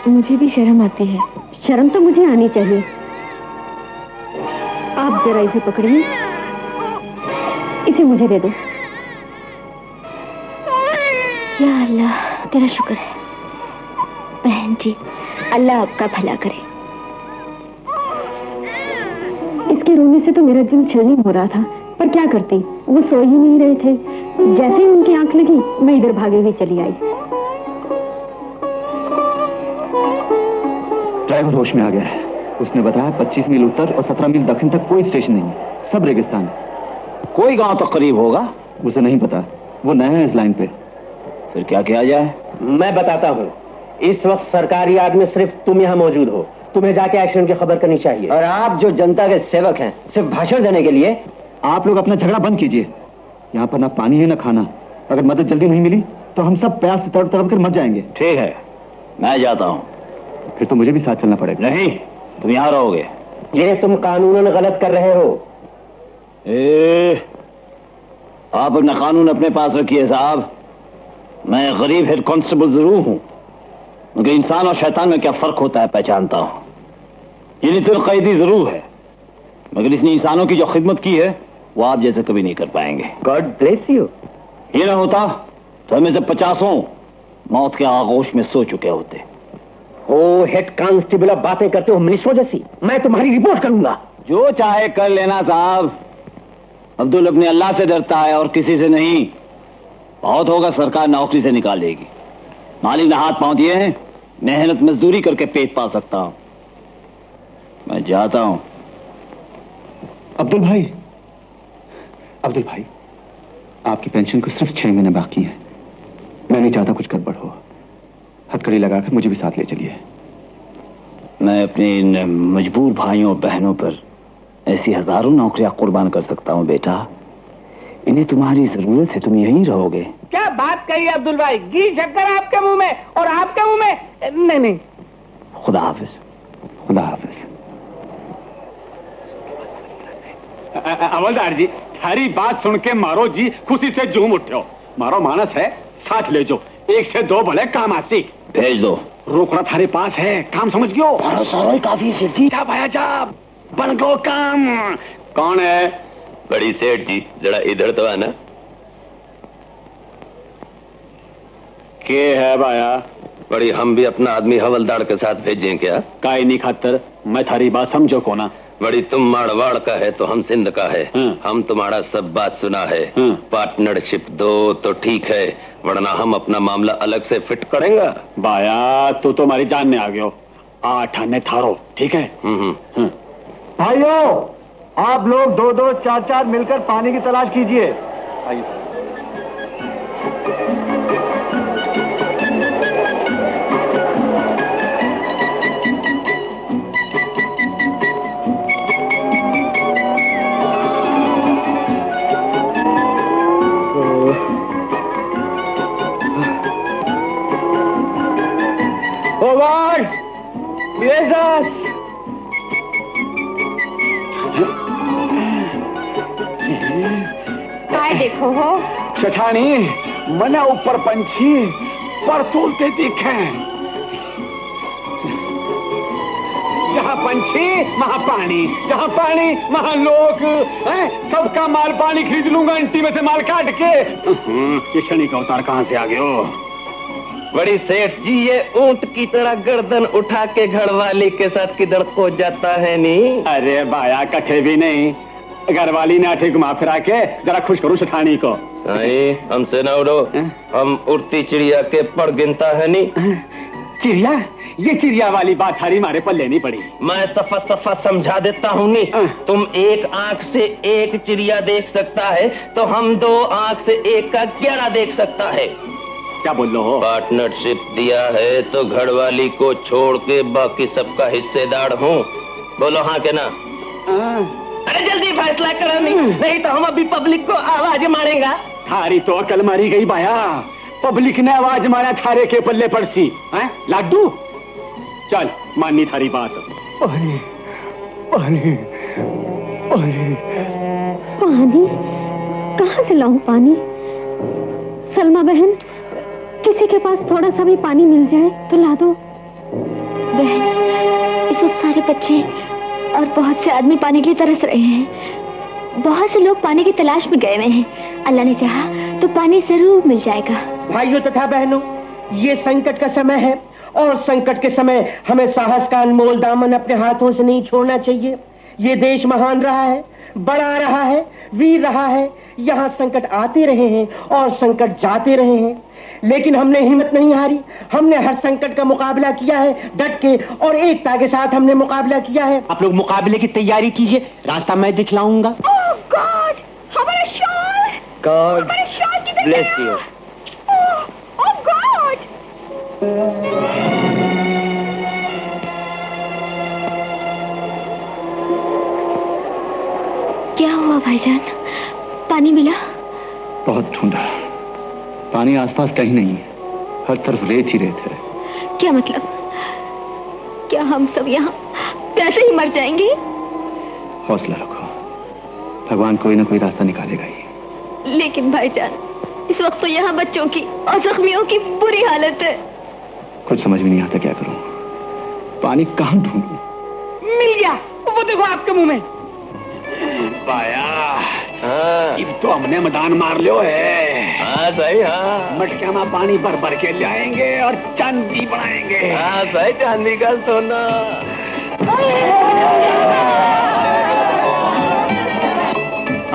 मुझे भी शर्म आती है। शर्म तो मुझे आनी चाहिए। आप जरा इसे पकड़िए, इसे मुझे दे दो। या अल्लाह, तेरा शुक्र है। बहन जी, अल्लाह आपका भला करे। इसके रोने से तो मेरा दिल छलनी हो रहा था, पर क्या करती, वो सो ही नहीं रहे थे। जैसे ही उनकी आंख लगी, मैं इधर भागे हुए चली आई। ड्राइवर होश में आ गया है। उसने बताया 25 मील उत्तर और 17 मील दक्षिण तक कोई स्टेशन नहीं है, सब रेगिस्तान है। कोई गांव तो करीब होगा। उसे नहीं पता, वो नया है इस लाइन पे। फिर क्या किया जाए? मैं बताता हूँ। इस वक्त सरकारी आदमी सिर्फ तुम यहाँ मौजूद हो। तुम्हें जाके एक्सीडेंट की खबर करनी चाहिए। और आप जो जनता के सेवक हैं, सिर्फ भाषण देने के लिए? आप लोग अपना झगड़ा बंद कीजिए। यहाँ पर ना पानी है ना खाना। अगर मदद जल्दी नहीं मिली तो हम सब प्यास से तड़प तड़प कर मर जाएंगे। ठीक है, मैं जाता हूँ। फिर तो मुझे भी साथ चलना पड़ेगा। नहीं, तुम यहाँ रहोगे। ये तुम कानूनन गलत कर रहे हो। आप अपना कानून अपने पास रखिए साहब। मैं गरीब हेड कांस्टेबल जरूर हूं, मगर इंसान और शैतान में क्या फर्क होता है पहचानता हूं। ये नितिन कैदी जरूर है, मगर इसने इंसानों की जो खिदमत की है वो आप जैसे कभी नहीं कर पाएंगे। God bless you. ये ना होता तो हमें से 50 मौत के आगोश में सो चुके होते। ओ हेड कांस्टेबल, अब बातें करते हो मिनिस्टर जैसी। मैं तुम्हारी रिपोर्ट करूंगा। जो चाहे कर लेना साहब। अब्दुल अपने अल्लाह से डरता है और किसी से नहीं। बहुत होगा सरकार नौकरी से निकाल देगी। मालिक ने हाथ पांव दिए हैं, मेहनत मजदूरी करके पेट पाल सकता हूं। मैं जाता हूं। अब्दुल भाई, अब्दुल भाई, आपकी पेंशन को सिर्फ 6 महीने बाकी हैं। मैं नहीं चाहता कुछ गड़बड़ हो। हथकड़ी लगाकर मुझे भी साथ ले चलिए। मैं अपने इन मजबूर भाइयों और बहनों पर ऐसी हजारों नौकरियां कुर्बान कर सकता हूँ बेटा। इन्हें तुम्हारी जरूरत है, तुम यहीं रहोगे। क्या बात कही अब्दुल भाई, घी शक्कर आपके मुंह में और आपके मुंह में नहीं। खुदा हाफिज। खुदा हाफिज। अमलदार जी, थारी बात सुन के मारो जी खुशी से झूम उठो। मारो मानस है, साथ ले जो, 1 से 2 भले काम आसी। भेज दो। रोकड़ा थारे पास है, काम समझ गयो। सारा ही काफी सेठ जी। जा भाया जा, बन गो काम। कौन है? बड़ी सेठ जी, जरा इधर तो आना। के है भाया? बड़ी, हम भी अपना आदमी हवलदार के साथ भेजें क्या? काई नहीं खातर, मैं थारी बात समझो को ना। बड़ी, तुम मारवाड़ का है तो हम सिंध का है। हम तुम्हारा सब बात सुना है। पार्टनरशिप दो तो ठीक है, वरना हम अपना मामला अलग से फिट करेंगे। भाया तू तो हमारी जान में आ गयो, 8 आने थारो, ठीक है? भाइयों, आप लोग 2-2, 4-4 मिलकर पानी की तलाश कीजिए। काय देखो हो शठानी, मने ऊपर पंछी पर तूलते दिखे। जहाँ पंछी वहाँ पानी, जहाँ पानी वहाँ लोग। सबका माल पानी खरीद लूंगा, अंटी में से माल काट के। ये शनि का अवतार कहाँ से आ गए हो? बड़ी सेठ जी, ये ऊंट की तरह गर्दन उठा के घरवाली के साथ किधर को जाता है नी? अरे भाया कथे भी नहीं, घरवाली ने आठे घुमा फिरा के जरा खुश करूं शठानी को। नहीं, हमसे ना उड़ो, हम उड़ती चिड़िया के पर गिनता है नी। चिड़िया? ये चिड़िया वाली बात थारी मारे पर लेनी पड़ी। मैं सफा सफा समझा देता हूँ नी। तुम एक आंख से एक चिड़िया देख सकता है तो हम 2 आंख से एक का 11 देख सकता है। क्या बोल रहे हो? पार्टनरशिप दिया है तो घरवाली को छोड़ के बाकी सबका हिस्सेदार हूँ। बोलो हाँ के ना? अरे जल्दी फैसला करो, नहीं तो हम अभी पब्लिक को आवाज मारेगा। थारी तो अकल मारी गई भाया, पब्लिक ने आवाज मारा थारे के पल्ले पड़सी। लाडू चल, माननी थारी बात। पानी पानी पानी पानी? कहाँ से लाऊं पानी? सलमा बहन, किसी के पास थोड़ा सा भी पानी मिल जाए तो ला दो। बहन, इस वक्त सारे बच्चे और बहुत से आदमी पानी के लिए तरस रहे हैं। बहुत से लोग पानी की तलाश में गए हुए हैं। अल्लाह ने चाहा तो पानी जरूर मिल जाएगा। भाइयों तथा बहनों, ये संकट का समय है और संकट के समय हमें साहस का अनमोल दामन अपने हाथों से नहीं छोड़ना चाहिए। ये देश महान रहा है, बड़ा रहा है, वीर रहा है। यहाँ संकट आते रहे हैं और संकट जाते रहे हैं, लेकिन हमने हिम्मत नहीं हारी। हमने हर संकट का मुकाबला किया है डट के, और एकता के साथ हमने मुकाबला किया है। आप लोग मुकाबले की तैयारी कीजिए, रास्ता मैं दिखलाऊंगा। ओह गॉड, हमारा शॉल! गॉड हमारा शॉल किधर ब्लेस गया? यू। Oh God! क्या हुआ भाईजान? पानी मिला? बहुत ढूंढा, पानी आसपास कहीं नहीं है, हर तरफ रेत ही रेत है। क्या मतलब? क्या हम सब यहाँ कैसे ही मर जाएंगे? हौसला रखो, भगवान कोई ना कोई रास्ता निकालेगा ही। लेकिन भाईजान, इस वक्त तो यहाँ बच्चों की और जख्मियों की बुरी हालत है। कुछ समझ में नहीं आता क्या करूं, पानी कहाँ ढूंढूं? मिल गया, वो देखो आपके मुंह में। पाया तो हमने मैदान मार लियो है। हाँ सही, हाँ मटके में पानी भर भर के लाएंगे और चांदी बनाएंगे। हाँ सही, चांदी का सोना।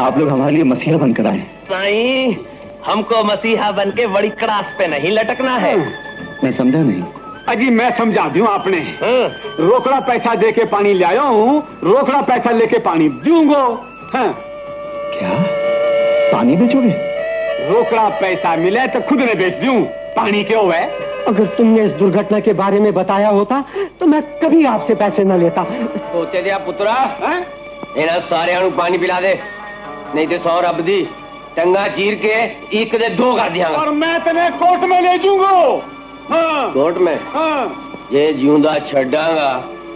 आप लोग हमारे लिए मसीहा बनकर आए। साईं, हमको मसीहा बन के बड़ी क्रास पे नहीं लटकना है। मैं समझा नहीं। अजी मैं समझा दूं आपने। रोकड़ा पैसा दे के पानी ले आया हूँ, रोकड़ा पैसा लेके पानी दूंगो। हाँ। क्या पानी बेचोगे? रोकड़ा पैसा मिले तो खुद ने बेच दूं, पानी क्यों है? अगर तुमने इस दुर्घटना के बारे में बताया होता तो मैं कभी आपसे पैसे न लेता। सोचे दिया पुत्रा, इन्हें सारे पानी पिला दे, नहीं तो 100 रब दी टंगा चीर के एक दे 2 कर दिया। और मैं तेरे कोर्ट में ले जाऊंगा। हाँ। कोर्ट में? हाँ। ये जिंदा छड़ांगा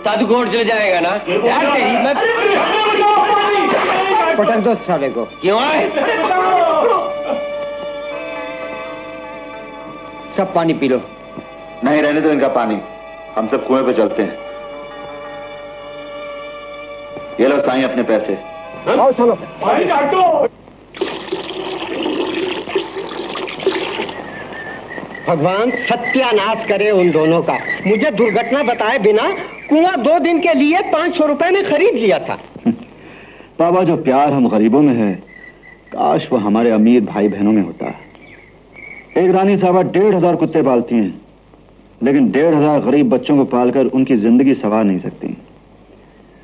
तद कोर्ट चले जाएगा ना यार। पटक दो साले को। क्यों है? सब पानी पी लो। नहीं, रहने दो इनका पानी, हम सब कुएं पे चलते हैं। ये लो साईं अपने पैसे। आओ चलो। भगवान सत्यानाश करे उन दोनों का। मुझे दुर्घटना बताए बिना कुआं 2 दिन के लिए 500 रुपए में खरीद लिया था। बाबा, जो प्यार हम गरीबों में है, काश वो हमारे अमीर भाई बहनों में होता। एक रानी साहबा 1500 कुत्ते पालती हैं, लेकिन 1500 गरीब बच्चों को पालकर उनकी जिंदगी संवार नहीं सकती।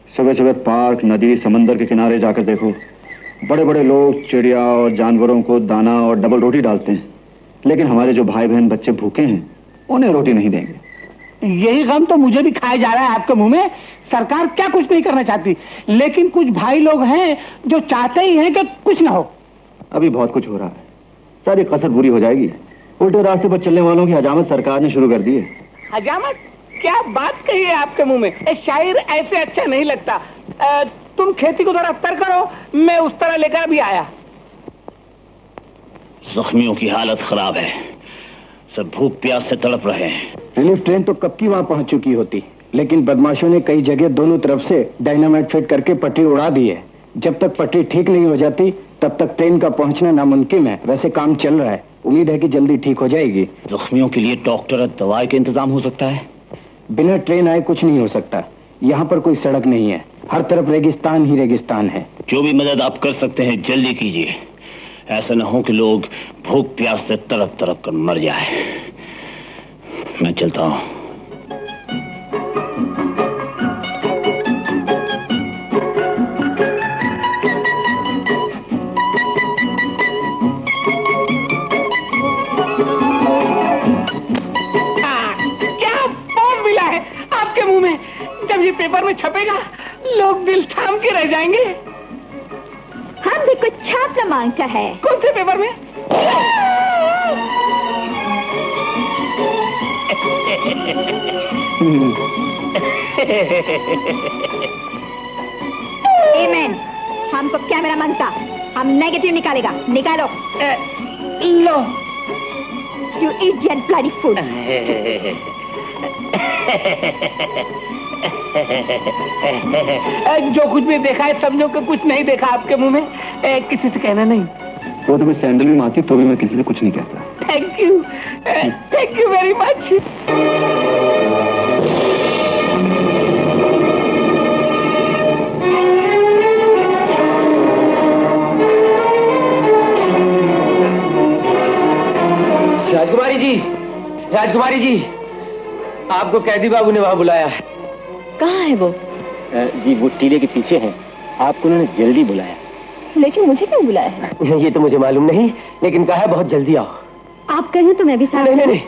सुबह सुबह पार्क, नदी, समंदर के किनारे जाकर देखो, बड़े बड़े लोग चिड़िया और जानवरों को दाना और डबल रोटी डालते हैं, लेकिन हमारे जो भाई बहन बच्चे भूखे हैं उन्हें रोटी नहीं देंगे। यही गम तो मुझे भी खाया जा रहा है आपके मुंह में। सरकार क्या कुछ नहीं करना चाहती, लेकिन कुछ भाई लोग हैं जो चाहते ही हैं कि कुछ ना हो। अभी बहुत कुछ हो रहा है, सारी कसर बुरी हो जाएगी। उल्टे रास्ते पर चलने वालों की हजामत सरकार ने शुरू कर दी है। हजामत? क्या बात कही है आपके मुंह में। शायर ऐसे अच्छा नहीं लगता। तुम खेती को जरा तर करो, मैं उस तरह लेकर भी आया। जख्मियों की हालत खराब है, सब भूख प्यास से तड़प रहे हैं। रिलीफ ट्रेन तो कब की वहां पहुंच चुकी होती, लेकिन बदमाशों ने कई जगह दोनों तरफ से डायनामाइट फिट करके पटरी उड़ा दी है। जब तक पटरी ठीक नहीं हो जाती तब तक ट्रेन का पहुंचना नामुमकिन है। वैसे काम चल रहा है, उम्मीद है कि जल्दी ठीक हो जाएगी। जख्मियों के लिए डॉक्टर और दवाई का इंतजाम हो सकता है? बिना ट्रेन आए कुछ नहीं हो सकता। यहाँ पर कोई सड़क नहीं है, हर तरफ रेगिस्तान ही रेगिस्तान है। जो भी मदद आप कर सकते हैं जल्दी कीजिए, ऐसा न हो कि लोग भूख प्यास से तड़प तड़प कर मर जाए। मैं चलता हूं। जब ये पेपर में छपेगा लोग दिल थाम के रह जाएंगे। हम भी कुछ छापना मांगता है। कौन से पेपर में? एमेन, हमको कैमरा मांगता, हम नेगेटिव निकालेगा। निकालो। लो। You idiot bloody fool. जो कुछ भी देखा है समझो कि कुछ नहीं देखा आपके मुंह में। किसी से कहना नहीं। वो तुम्हें सैंडल भी मारती तो भी मैं किसी से कुछ नहीं कहता। Thank you very much. राजकुमारी जी, आपको कैदी बाबू ने वहां बुलाया है। कहाँ है वो? जी वो टीले के पीछे हैं, आपको उन्होंने जल्दी बुलाया। लेकिन मुझे क्यों बुलाया है? ये तो मुझे मालूम नहीं, लेकिन कहा है बहुत जल्दी आओ। आप कहें तो मैं भी साथ। नहीं।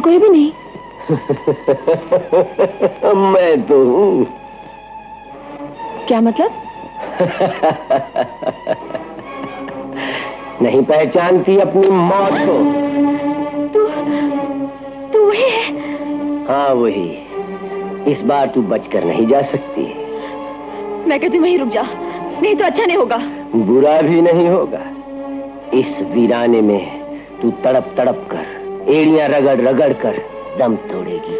कोई भी नहीं। मैं तो हूँ। क्या मतलब? नहीं पहचानती अपनी मौत को? तू वही है? हाँ वही। इस बार तू बचकर नहीं जा सकती। मैं कहती वहीं रुक जा, नहीं तो अच्छा नहीं होगा। बुरा भी नहीं होगा। इस वीराने में तू तड़प तड़प कर, एड़ियां रगड़ रगड़ कर दम तोड़ेगी।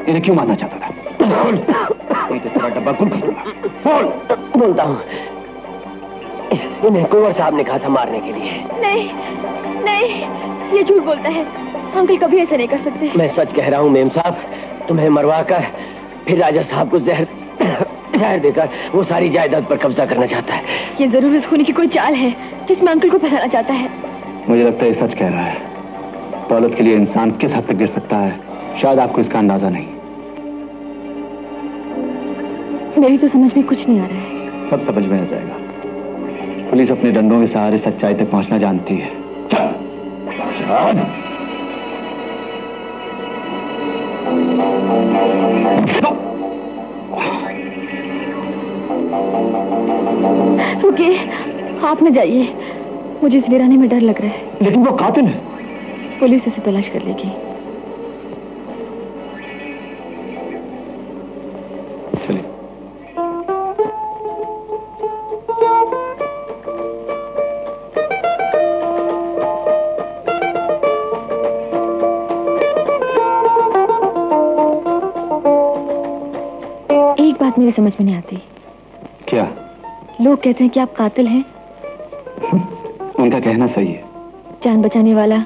इन्हें क्यों मारना चाहता था? बोल। नहीं तो तेरा डब्बा खुल कर बोल। बोलता हूँ। इन्हें कुंवर साहब ने कहा था मारने के लिए। नहीं नहीं, ये झूठ बोलता है। अंकल कभी ऐसा नहीं कर सकते। मैं सच कह रहा हूँ मेम साहब। तुम्हें मरवा कर फिर राजा साहब को जहर देकर वो सारी जायदाद पर कब्जा करना चाहता है। ये जरूर इस खूनी की कोई चाल है जिसमें अंकल को फंसाना चाहता है। मुझे लगता है ये सच कह रहा है। दौलत के लिए इंसान किस हद तक गिर सकता है, शायद आपको इसका अंदाजा नहीं। मेरी तो समझ में कुछ नहीं आ रहा है। सब समझ में आ जाएगा। पुलिस अपने डंडों के सहारे सच्चाई तक पहुंचना जानती है। चल। रुकिए, आप न जाइए। मुझे इस वीराने में डर लग रहा है। लेकिन वो कातिल है। पुलिस उसे तलाश कर लेगी। चलिए। एक बात मेरी समझ में नहीं आती। क्या? लोग कहते हैं कि आप कातिल हैं। उनका कहना सही है। जान बचाने वाला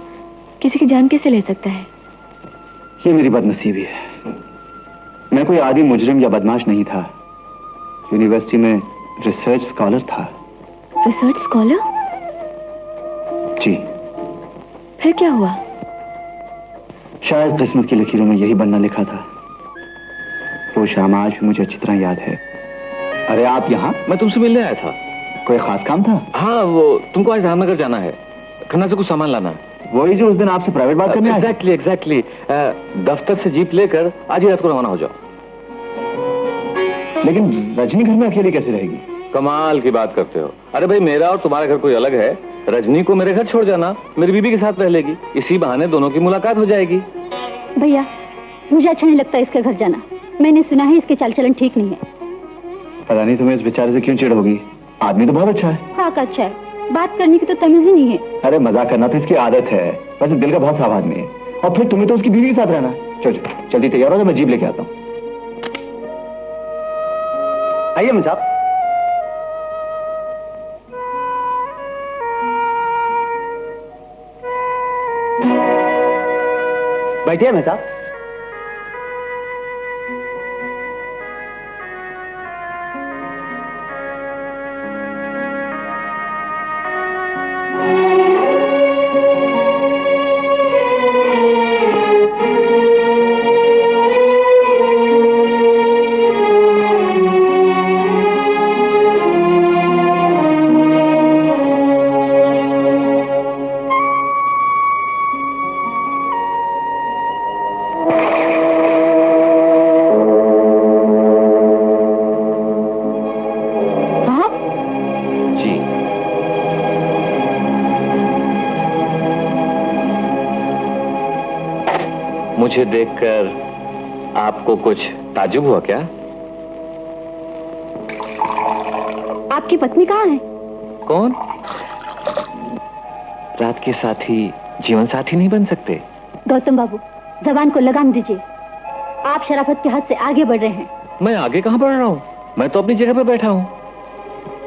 किसी की जान कैसे ले सकता है? ये मेरी बदनसीबी है। मैं कोई आदि मुजरिम या बदमाश नहीं था। यूनिवर्सिटी में रिसर्च स्कॉलर था। Research scholar? जी। फिर क्या हुआ? शायद किस्मत की लकीरों में यही बनना लिखा था। वो शाम आज भी मुझे अच्छी तरह याद है। अरे आप यहाँ? मैं तुमसे मिलने आया था। कोई खास काम था? हाँ, वो तुमको आज रामनगर जाना है। खन्ना से कुछ सामान लाना है। वही जो उस दिन आपसे प्राइवेट बात करने आया? एग्जैक्टली। दफ्तर से जीप लेकर आज ही रात को रवाना हो जाओ। लेकिन रजनी घर में अकेली कैसे रहेगी? कमाल की बात करते हो। अरे भाई, मेरा और तुम्हारा घर कोई अलग है। रजनी को मेरे घर छोड़ जाना, मेरी बीबी के साथ रह लेगी। इसी बहाने दोनों की मुलाकात हो जाएगी। भैया, मुझे अच्छा नहीं लगता इसके घर जाना। मैंने सुना है इसके चाल चलन ठीक नहीं है। पता नहीं तुम्हें इस बेचारे से क्यों चिढ़ होगी। आदमी तो बहुत अच्छा है। हाँ, अच्छा है। बात करने की तो तमीज ही नहीं है। अरे मजाक करना तो इसकी आदत है। वैसे दिल का बहुत साफ आदमी है। और फिर तुम्हें तो उसकी बीवी के साथ रहना। चलो जल्दी तैयार हो जाओ, मैं जीप लेके आता हूँ। आइए मेम साहब। बैठिए मेम साहब। मुझे देखकर आपको कुछ ताज्जुब हुआ क्या? आपकी पत्नी कहाँ है? कौन? रात के साथी जीवन साथी नहीं बन सकते। गौतम बाबू, जबान को लगाम दीजिए। आप शराफत के हद से आगे बढ़ रहे हैं। मैं आगे कहाँ बढ़ रहा हूँ? मैं तो अपनी जगह पर बैठा हूँ।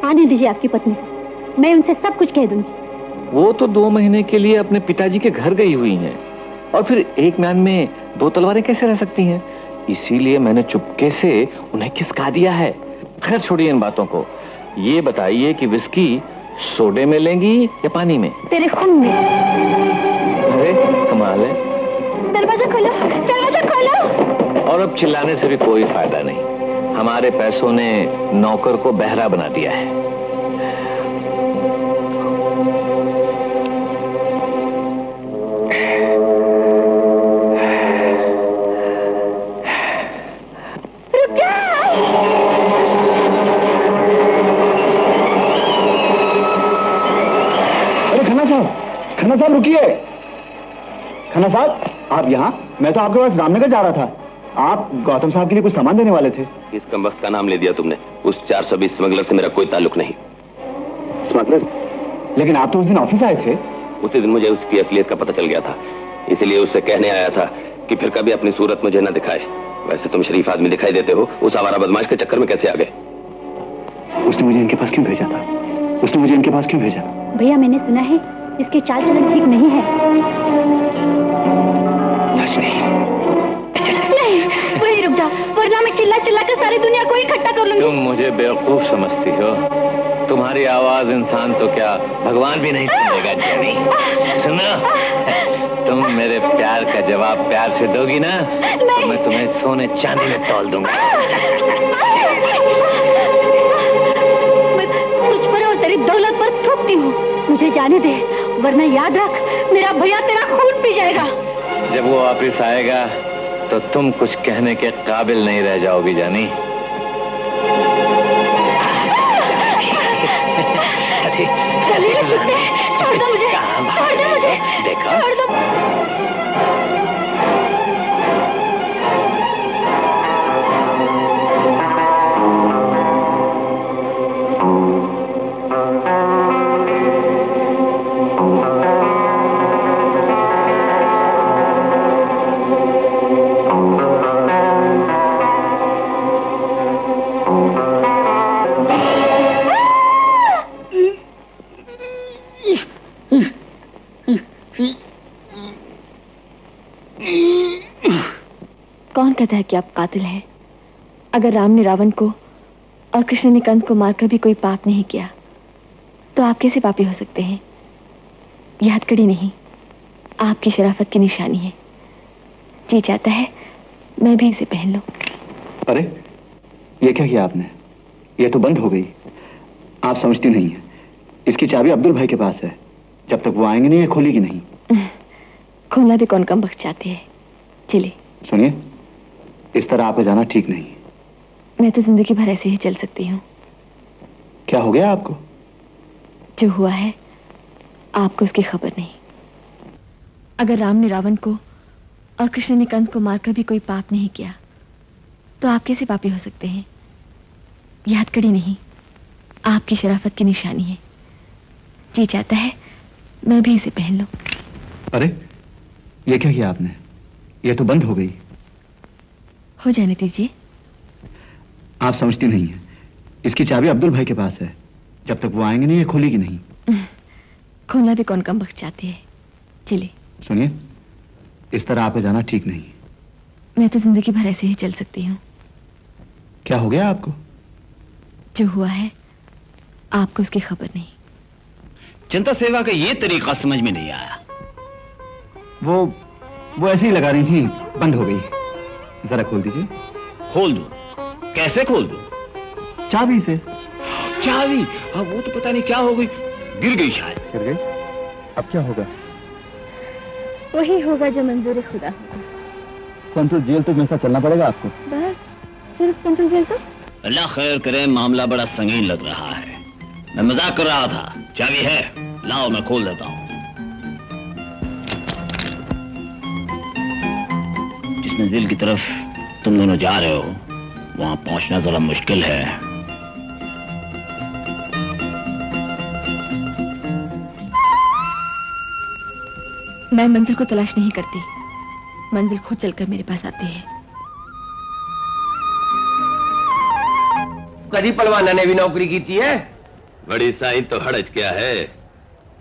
आने दीजिए आपकी पत्नी को, मैं उनसे सब कुछ कह दूंगी। वो तो 2 महीने के लिए अपने पिताजी के घर गई हुई हैं, और फिर एक म्यान में 2 तलवारें कैसे रह सकती हैं? इसीलिए मैंने चुपके से उन्हें खिसका दिया है। खैर छोड़िए इन बातों को। ये बताइए कि विस्की सोडे में लेंगी या पानी में? तेरे खून में। अरे कमाल है। दरवाजा खोलो, दरवाजा खोलो। और अब चिल्लाने से भी कोई फायदा नहीं। हमारे पैसों ने नौकर को बहरा बना दिया है। खन्ना साहब रुकिए। खन्ना साहब, आप यहाँ? मैं तो आपके पास रामनगर जा रहा था। आप गौतम साहब के लिए कुछ सामान देने वाले थे। इस कमबख्त का नाम ले दिया तुमने। उस 420 स्मगलर से मेरा कोई ताल्लुक नहीं। स्मगलर? लेकिन आप तो उस दिन ऑफिस आए थे। उसी दिन मुझे उसकी असलियत का पता चल गया था, इसलिए उससे कहने आया था कि फिर कभी अपनी सूरत मुझे न दिखाए। वैसे तुम शरीफ आदमी दिखाई देते हो, उस आवारा बदमाश के चक्कर में कैसे आ गए? उसने मुझे इनके पास क्यों भेजा था? उसने मुझे इनके पास क्यों भेजा? भैया, मैंने सुना है इसके चाल चलन ठीक नहीं है। नहीं, वही रुक जा, वरना मैं चिल्ला चिल्ला कर सारी दुनिया को इकट्ठा कर लूंगी। तुम मुझे बेवकूफ समझती हो। तुम्हारी आवाज इंसान तो क्या भगवान भी नहीं सुनेगा। जेनी सुनो, तुम मेरे प्यार का जवाब प्यार से दोगी ना, तो मैं तुम्हें सोने चांदी में तौल दूंगा। मैं तुझ पर और तेरी दौलत पर थूकती हूँ। मुझे जाने दे, वरना याद रख, मेरा भैया तेरा खून पी जाएगा। जब वो वापिस आएगा तो तुम कुछ कहने के काबिल नहीं रह जाओगी जानी। छोड़ दो मुझे, छोड़ दो मुझे, देखा? छोड़ दो। कौन कहता है कि आप कातिल हैं? अगर राम ने रावण को और कृष्ण ने कंस को मारकर भी कोई पाप नहीं किया, तो आप कैसे पापी हो सकते हैं? यह हथकड़ी नहीं, आपकी शराफत की निशानी है। जी चाहता है मैं भी इसे पहन लूं। अरे ये क्या किया आपने? ये तो बंद हो गई। आप समझती नहीं है, इसकी चाबी अब्दुल भाई के पास है। जब तक वो आएंगे नहीं, ये खोलेगी नहीं। खोलना भी कौन कम बख्श चाहती है। चलिए। सुनिए, इस तरह आपको जाना ठीक नहीं। मैं तो जिंदगी भर ऐसे ही चल सकती हूँ। क्या हो गया आपको? जो हुआ है आपको उसकी खबर नहीं। अगर राम ने रावण को और कृष्ण ने कंस को मारकर भी कोई पाप नहीं किया, तो आप कैसे पापी हो सकते हैं? यह हथकड़ी नहीं, आपकी शराफत की निशानी है। जी चाहता है मैं भी इसे पहन लूं। अरे ये क्या किया आपने? ये तो बंद हो गई। हो जाने दीजिए। आप समझती नहीं है, इसकी चाबी अब्दुल भाई के पास है। जब तक वो आएंगे नहीं, ये खोलेगी नहीं। खोलना भी कौन कम बख्श चाहती है। चलिए। सुनिए, इस तरह आपको जाना ठीक नहीं। मैं तो जिंदगी भर ऐसे ही चल सकती हूँ। क्या हो गया आपको? जो हुआ है आपको उसकी खबर नहीं। चिंता सेवा का ये तरीका समझ में नहीं आया। वो ऐसे ही लगा रही थी, बंद हो गई। जरा खोल दीजिए। खोल दूं? कैसे खोल दूं? चाबी से। चाबी? अब वो तो पता नहीं क्या हो गई, गिर गई शायद। गिर गई? अब क्या होगा? वही होगा जो मंजूर खुदा होगा। सेंट्रल जेल तक मेरे साथ चलना पड़ेगा आपको। बस सिर्फ सेंट्रल जेल तक? अल्लाह खैर करे, मामला बड़ा संगीन लग रहा है। मैं मजाक कर रहा था। चाबी है, लाओ मैं खोल देता हूं। मंजिल की तरफ तुम दोनों जा रहे हो वहां पहुंचना जरा मुश्किल है। मैं मंजिल को तलाश नहीं करती, मंजिल खुद चलकर मेरे पास आती है। कभी पलवाना ने भी नौकरी की थी है? बड़ी साईं तो हड़ज क्या है,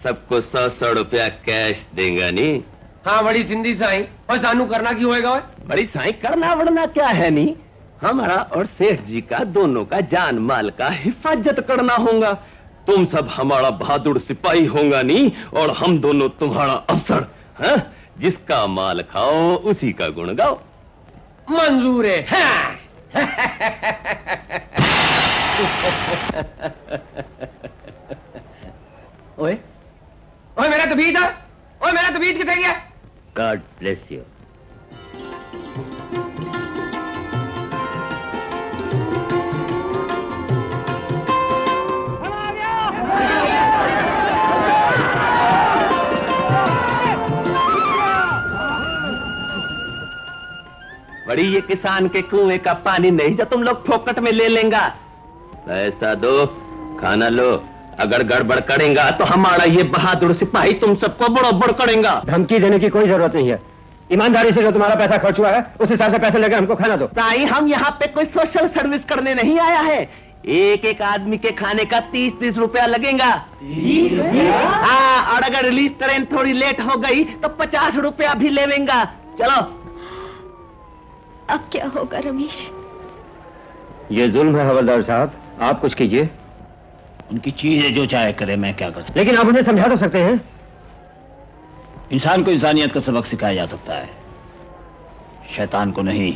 सबको 100-100 रुपया कैश देगा नहीं। हाँ बड़ी सिंधी साईं, और सानू करना क्यों होएगा? बड़ी साईं करना वड़ना क्या है नहीं, हमारा और सेठ जी का दोनों का जान माल का हिफाजत करना होगा। तुम सब हमारा बहादुर सिपाही होगा नहीं, और हम दोनों तुम्हारा अफसर। हाँ? जिसका माल खाओ उसी का गुण गाओ। मंजूर है। हाँ। ओए ओए मेरा तबीयत है, ओए मेरा तबीयत किधर गया? God bless you. बड़ी ये किसान के कुएं का पानी नहीं जो तुम लोग फोकट में ले लेंगा। पैसा दो, खाना लो, अगर गड़बड़ करेगा तो हमारा ये बहादुर सिपाही तुम सबको बड़ोबड़ करेगा। धमकी देने की कोई जरूरत नहीं है, ईमानदारी से जो तुम्हारा पैसा खर्च हुआ है उस हिसाब से पैसे लेकर हमको खाना दो। ताई हम यहाँ पे कोई सोशल सर्विस करने नहीं आया है, एक एक आदमी के खाने का 30-30 रुपया लगेगा। हाँ, और अगर रिलीज ट्रेन थोड़ी लेट हो गई तो 50 रुपया भी लेवेंगा। चलो। अब क्या होगा रमेश? ये जुल्म है हवलदार साहब, आप कुछ कीजिए। उनकी चीज है, जो चाहे करे, मैं क्या कर सकता। लेकिन आप उन्हें समझा तो सकते हैं। इंसान को इंसानियत का सबक सिखाया जा सकता है, शैतान को नहीं।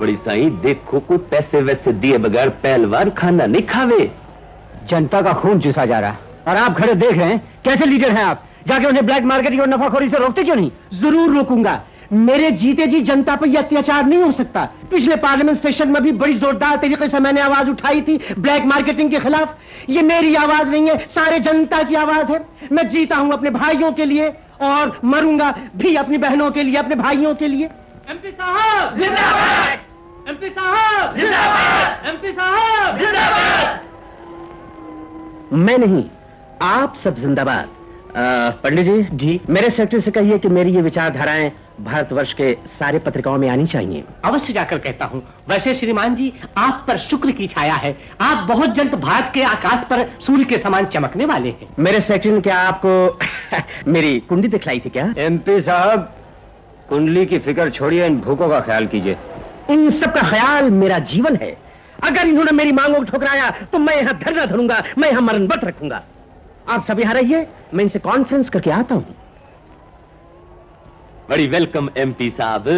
बड़ी साईं देखो, कोई पैसे वैसे दिए बगैर पहलवान खाना नहीं खावे। जनता का खून चूसा जा रहा और आप खड़े देख रहे हैं। कैसे लीडर हैं आप? जाके उन्हें ब्लैक मार्केटिंग और नफाखोरी से रोकते क्यों नहीं? जरूर रोकूंगा, मेरे जीते जी जनता पर यह अत्याचार नहीं हो सकता। पिछले पार्लियामेंट सेशन में भी बड़ी जोरदार तरीके से मैंने आवाज उठाई थी ब्लैक मार्केटिंग के खिलाफ। ये मेरी आवाज नहीं है, सारे जनता की आवाज है। मैं जीता हूं अपने भाइयों के लिए और मरूंगा भी अपनी बहनों के लिए, अपने भाइयों के लिए। एमपी साहब जिंदाबाद, एमपी साहब जिंदाबाद, एमपी साहब जिंदाबाद। मैं नहीं, आप सब जिंदाबाद। पंडित जी, मेरे सेक्रेटरी से कहिए कि मेरी ये विचारधाराएं भारतवर्ष के सारे पत्रिकाओं में आनी चाहिए। अवश्य जाकर कहता हूँ। वैसे श्रीमान जी, आप पर शुक्र की छाया है, आप बहुत जल्द भारत के आकाश पर सूर्य के समान चमकने वाले हैं। मेरे सेक्रेटरी ने क्या आपको मेरी कुंडली दिखलाई थी क्या? एमपी साहब, कुंडली की फिक्र छोड़िए, इन भूखों का ख्याल कीजिए। इन सब का ख्याल मेरा जीवन है। अगर इन्होंने मेरी मांगों को ठुकराया तो मैं यहाँ धरना धरूंगा, मैं यहाँ मरण व्रत रखूंगा। आप सभी यहाँ रहिए, मैं इनसे कॉन्फ्रेंस करके आता हूँ। बड़ी वेलकम एमपी साहब।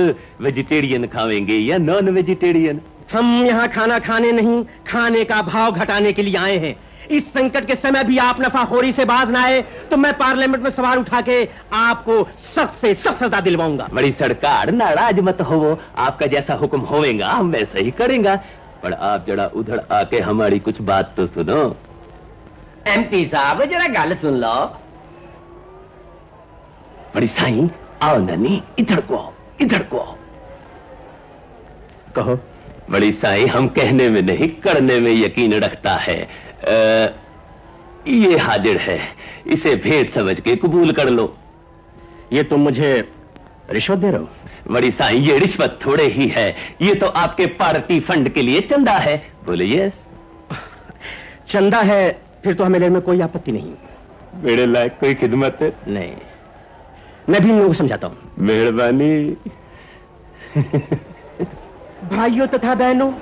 वेजिटेरियन खावेंगे या नॉन वेजिटेरियन? हम यहाँ खाना खाने नहीं, खाने का भाव घटाने के लिए आए हैं। इस संकट के समय भी आप नफाखोरी से बाज ना आए तो मैं पार्लियामेंट में सवाल उठा के आपको सख्त से सख्त सजा दिलवाऊंगा। बड़ी सरकार, नाराज मत हो, आपका जैसा हुक्म होगा हम वैसा ही करेंगे। पर आप जरा उधर आके हमारी कुछ बात तो सुनो। एमपी साहब जरा गल सुन लो। बड़ी साईं, आओ ननी, इधर को आओ, इधर को आओ। कहो। बड़ी साईं, हम कहने में नहीं करने में यकीन रखता है। ये हाजिर है, इसे भेंट समझ के कबूल कर लो। ये तुम मुझे रिश्वत दे रहे हो? बड़ी साईं, ये रिश्वत थोड़े ही है, ये तो आपके पार्टी फंड के लिए चंदा है। बोले यस। चंदा है फिर तो हमें लेने में कोई आपत्ति नहीं। मेरे लायक कोई खिदमत है? नहीं, मैं भी इन लोगों को समझाता हूं। मेहरबानी। भाइयों तथा बहनों,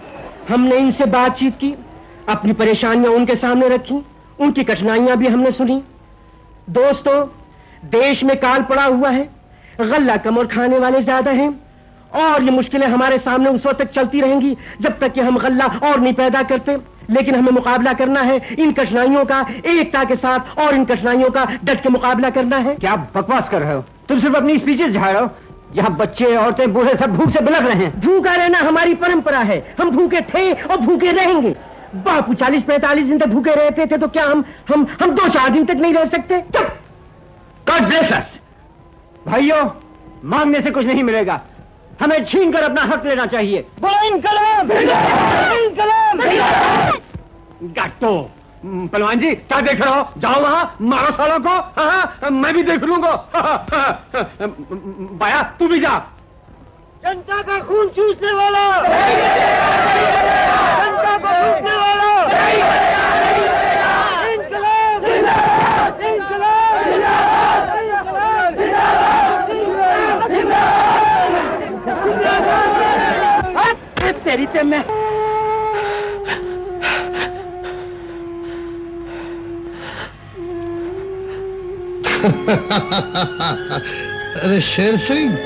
हमने इनसे बातचीत की, अपनी परेशानियां उनके सामने रखी, उनकी कठिनाइयां भी हमने सुनी। दोस्तों, देश में काल पड़ा हुआ है, गल्ला कम और खाने वाले ज्यादा हैं, और ये मुश्किलें हमारे सामने उस वक्त तक चलती रहेंगी जब तक कि हम गल्ला और नहीं पैदा करते। लेकिन हमें मुकाबला करना है इन कठिनाइयों का एकता के साथ, और इन कठिनाइयों का डट के मुकाबला करना है। क्या बकवास कर रहे हो? तुम सिर्फ अपनी स्पीचेस झाड़ रहे हो। यहाँ बच्चे, औरतें, बूढ़े सब भूख से बिलख रहे हैं। भूखा रहना हमारी परंपरा है, हम भूखे थे और भूखे रहेंगे। बापू 40-45 दिन तक भूखे रहते थे, तो क्या हम 2-4 दिन तक नहीं रह सकते? God bless us. भाइयों, मांगने से कुछ नहीं मिलेगा, हमें छीन कर अपना हक लेना चाहिए। बोलो इनकलाब! इनकलाब! गाटो पहलवान जी, क्या देख रहे हो? जाओ वहां, मारो सालों को। हाँ, मैं भी देख लूंगा। बाया, तू भी जा। जनता का खून चूसने वाला, जनता को चूसने वाला, इनकलाब! इनकलाब! तेरी ते मैं अरे शेर सिंह,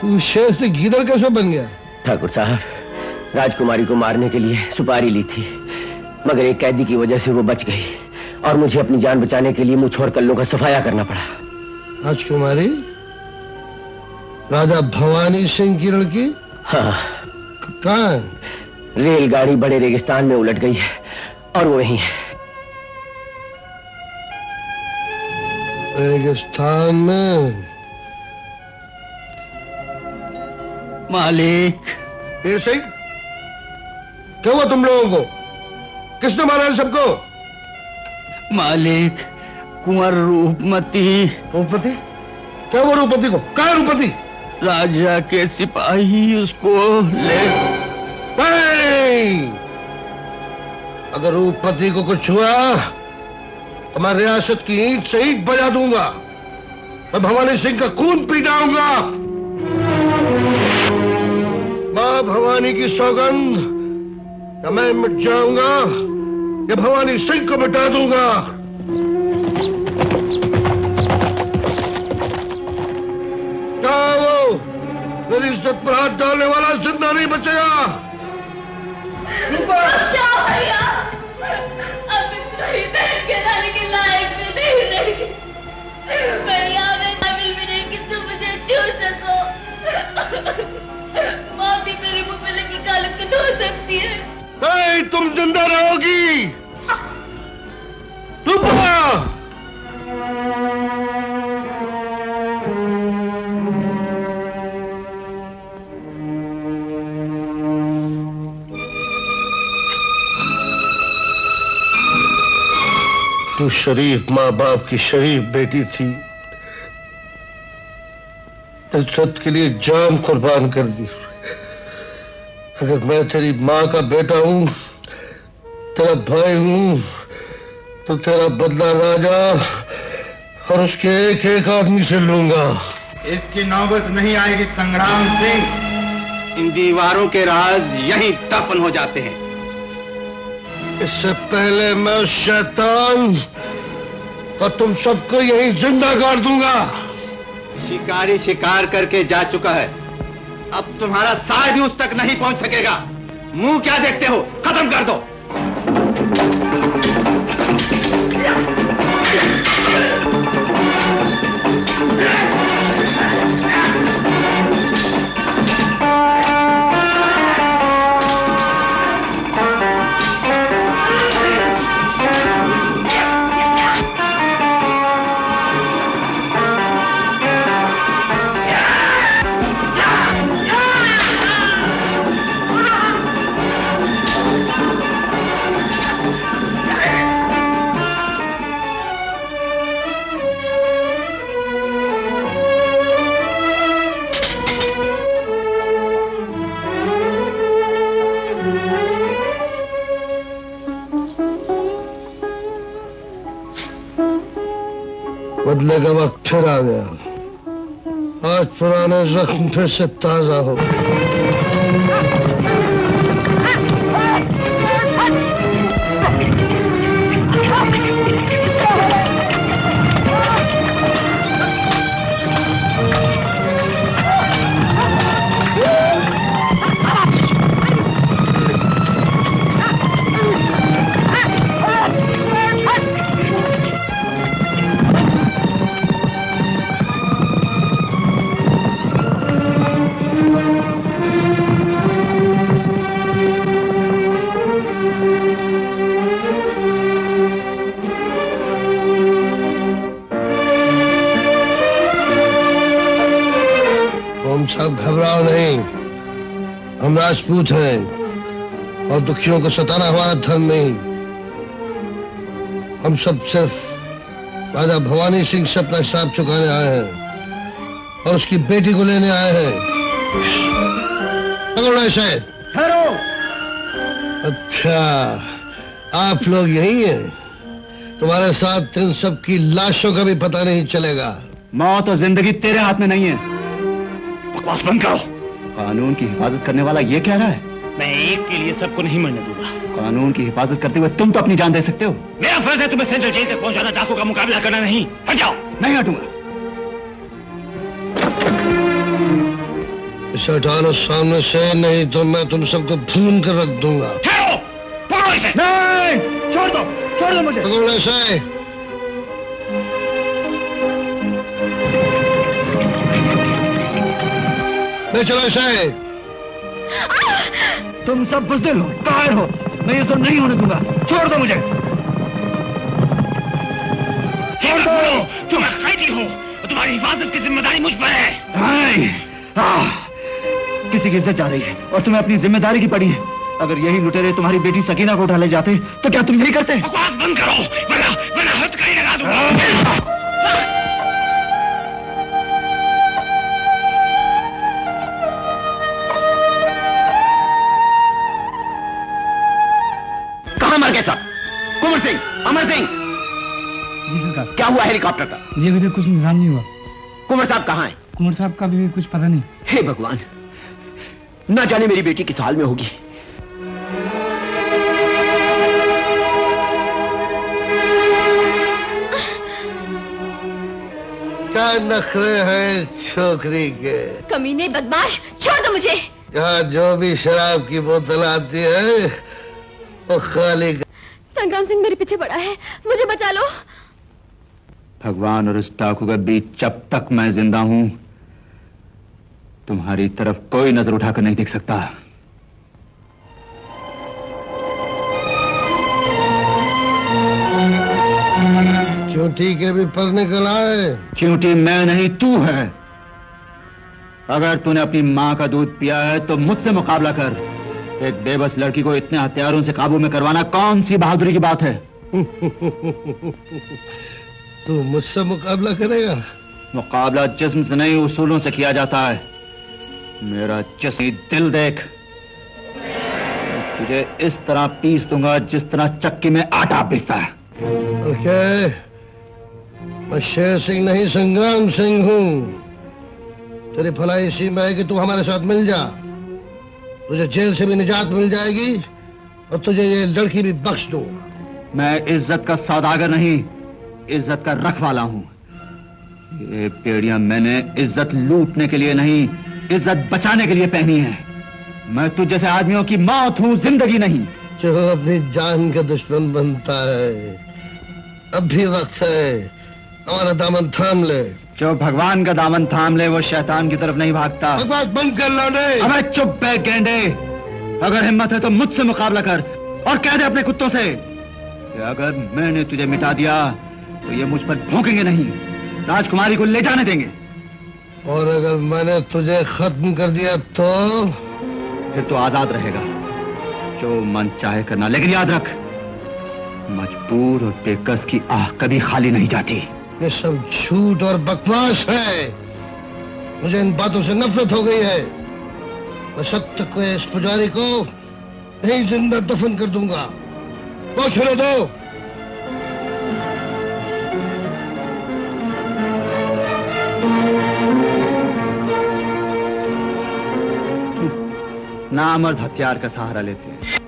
तू शेर से गीदड़ कैसे बन गया? ठाकुर साहब, राजकुमारी को मारने के लिए सुपारी ली थी, मगर एक कैदी की वजह से वो बच गई और मुझे अपनी जान बचाने के लिए मुंह छोड़ कल्लों का सफाया करना पड़ा। राजकुमारी? राजा भवानी सिंह की लड़की? हाँ। कहाँ है? रेलगाड़ी बड़े रेगिस्तान में उलट गई है और वो वहीं है। रेगिस्तान में? मालिक। शेर सिंह, क्या हुआ तुम लोगों को? किसने मारा इन सबको? मालिक, कुंवर रूपमती। रूपमती? क्या हुआ रूपमती को? कहाँ है रूपमती? राजा के सिपाही उसको ले। अगर रूपमती को कुछ हुआ तो मैं रियासत की ईंट से ईंट बजा दूंगा। मैं भवानी सिंह का खून पी जाऊंगा। मां भवानी की सौगंध, या मैं मिट जाऊंगा या भवानी सिंह को मिटा दूंगा। क्या वो मेरी इज्जत पर हाथ डालने वाला जिंदा नहीं बचेगा? भैया, अब मेरी बहन के लाने के लायक भी नहीं रही। भैया, मैं काबिल भी नहीं कि तुम मुझे छू सको। माँ भी मेरे मुंह पे लगी गालों को धो सकती है। नहीं, तुम जिंदा रहोगी। रूपा! तू शरीफ माँ बाप की शरीफ बेटी थी, इज्जत के लिए जान कुर्बान कर दी। अगर मैं तेरी माँ का बेटा हूं, तेरा भाई हूं, तो तेरा बदला राजा और उसके एक एक आदमी से लूंगा। इसकी नौबत नहीं आएगी संग्राम सिंह। इन दीवारों के राज यहीं दफन हो जाते हैं। इससे पहले मैं उस शैतान और तुम सबको यहीं जिंदा गाड़ दूंगा। शिकारी शिकार करके जा चुका है, अब तुम्हारा साय भी उस तक नहीं पहुंच सकेगा। मुंह क्या देखते हो, खत्म कर दो। बदले का वक्त फिर आ गया। आज पुराने जख्म फिर से ताजा हो गए। हम राजपूत हैं और दुखियों को सताना हमारा धर्म नहीं। हम सब सिर्फ राजा भवानी सिंह से अपना हिसाब चुकाने आए हैं और उसकी बेटी को लेने आए हैं। पकड़ो इसे। ठहरो। अच्छा, आप लोग यही हैं? तुम्हारे साथ इन सब की लाशों का भी पता नहीं चलेगा। मौत और जिंदगी तेरे हाथ में नहीं है। बकवास बंद करो। कानून की हिफाजत करने वाला ये कह रहा है। मैं एक के लिए सबको नहीं मरने दूंगा। कानून की हिफाजत करते हुए तुम तो अपनी जान दे सकते हो। मेरा फर्ज है तुम्हें सेंट्रल जेल तक पहुंचाना, डाकू का मुकाबला करना नहीं। हट जाओ। नहीं हटूंगा। इसे हटा लो सामने से, नहीं तो मैं तुम सबको भून कर रख दूंगा। ठहरो, पकड़ो इसे। नहीं, छोड़ दो मुझे। पकड़ो इसे। ले चलो इसे। तुम सब बुज़दिल हो, कायर हो। मैं ये सब नहीं होने दूंगा। छोड़ दो मुझे। छोड़ दो। तुम कैदी हो और तुम्हारी हिफाजत की जिम्मेदारी मुझ पर है। किसी की इज्जत जा रही है और तुम्हें अपनी जिम्मेदारी की पड़ी है। अगर यही लुटेरे तुम्हारी बेटी सकीना को उठा ले जाते तो क्या तुम यही करते? बकवास बंद करो, वरना हथकड़ी लगा दूंगा। कहां मर गए सब? कुंवर सिंह, अमर सिंह। जी सरकार। क्या हुआ हेलीकॉप्टर का? जी अभी तक कुछ इंतजाम नहीं हुआ। कुंवर साहब कहां हैं? कुंवर साहब का भी कुछ पता नहीं। हे भगवान, ना जाने मेरी बेटी किस हाल में होगी। क्या नखरे हैं छोकरी के। कमीने बदमाश, छोड़ दो मुझे। यहाँ जो भी शराब की बोतल आती है वो खाली। संग्राम सिंह मेरे पीछे पड़ा है, मुझे बचा लो। भगवान और उस डाकू के बीच जब तक मैं जिंदा हूं तुम्हारी तरफ कोई नजर उठाकर नहीं देख सकता। चींटी के भी पर निकल आए। चींटी मैं नहीं, तू है। अगर तूने अपनी मां का दूध पिया है तो मुझसे मुकाबला कर। एक बेबस लड़की को इतने हथियारों से काबू में करवाना कौन सी बहादुरी की बात है? तू मुझसे मुकाबला करेगा? मुकाबला जिस्म से नहीं, उसूलों से किया जाता है। मेरा जिस्म दिल देख। तुझे इस तरह पीस दूंगा जिस तरह चक्की में आटा पीसता है। Okay. मैं शेर सिंह नहीं संग्राम सिंह हूं। तेरी भलाई इसी में है कि तू हमारे साथ मिल जा। तुझे जेल से भी निजात मिल जाएगी और तुझे ये लड़की भी बख्श दूंगा। मैं इज्जत का सौदागर नहीं, इज्जत का रखवाला हूं। ये बेड़ियां मैंने इज्जत लूटने के लिए नहीं, इज्जत बचाने के लिए पहनी है। मैं तुझ जैसे आदमियों की मौत हूं, जिंदगी नहीं। जो अपनी जान का दुश्मन बनता है, अब भी वक्त है। हमारा दामन थाम ले। जो भगवान का दामन थाम ले वो शैतान की तरफ नहीं भागता। बकवास बंद कर लौटे। अबे चुप बैठ गेंडे। अगर हिम्मत है तो मुझसे मुकाबला कर और कह दे अपने कुत्तों से कि अगर मैंने तुझे मिटा दिया तो ये मुझ पर भौंकेंगे नहीं, राजकुमारी को ले जाने देंगे। और अगर मैंने तुझे खत्म कर दिया तो फिर तो आजाद रहेगा, जो मन चाहे करना। लेकिन याद रख, मजबूर और बेकस की आह कभी खाली नहीं जाती। ये सब झूठ और बकवास है। मुझे इन बातों से नफरत हो गई है। मैं सब तक इस पुजारी को यहीं जिंदा दफन कर दूंगा। वो छोड़ दो। नामर्द हथियार का सहारा लेते हैं।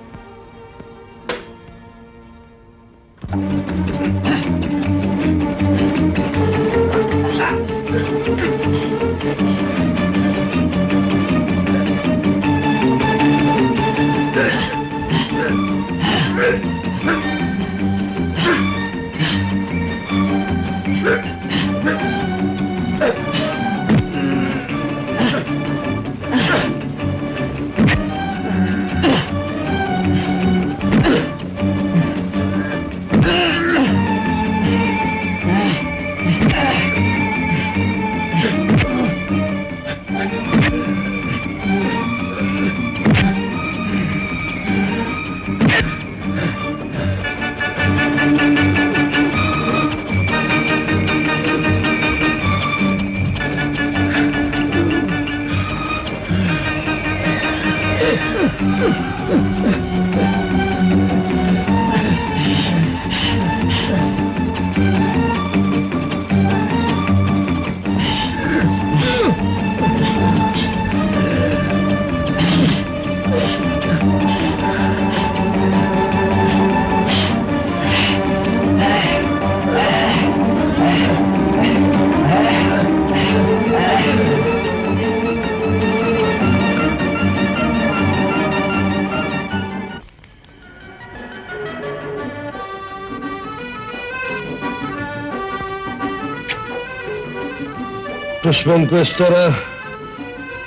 दुश्मन को इस तरह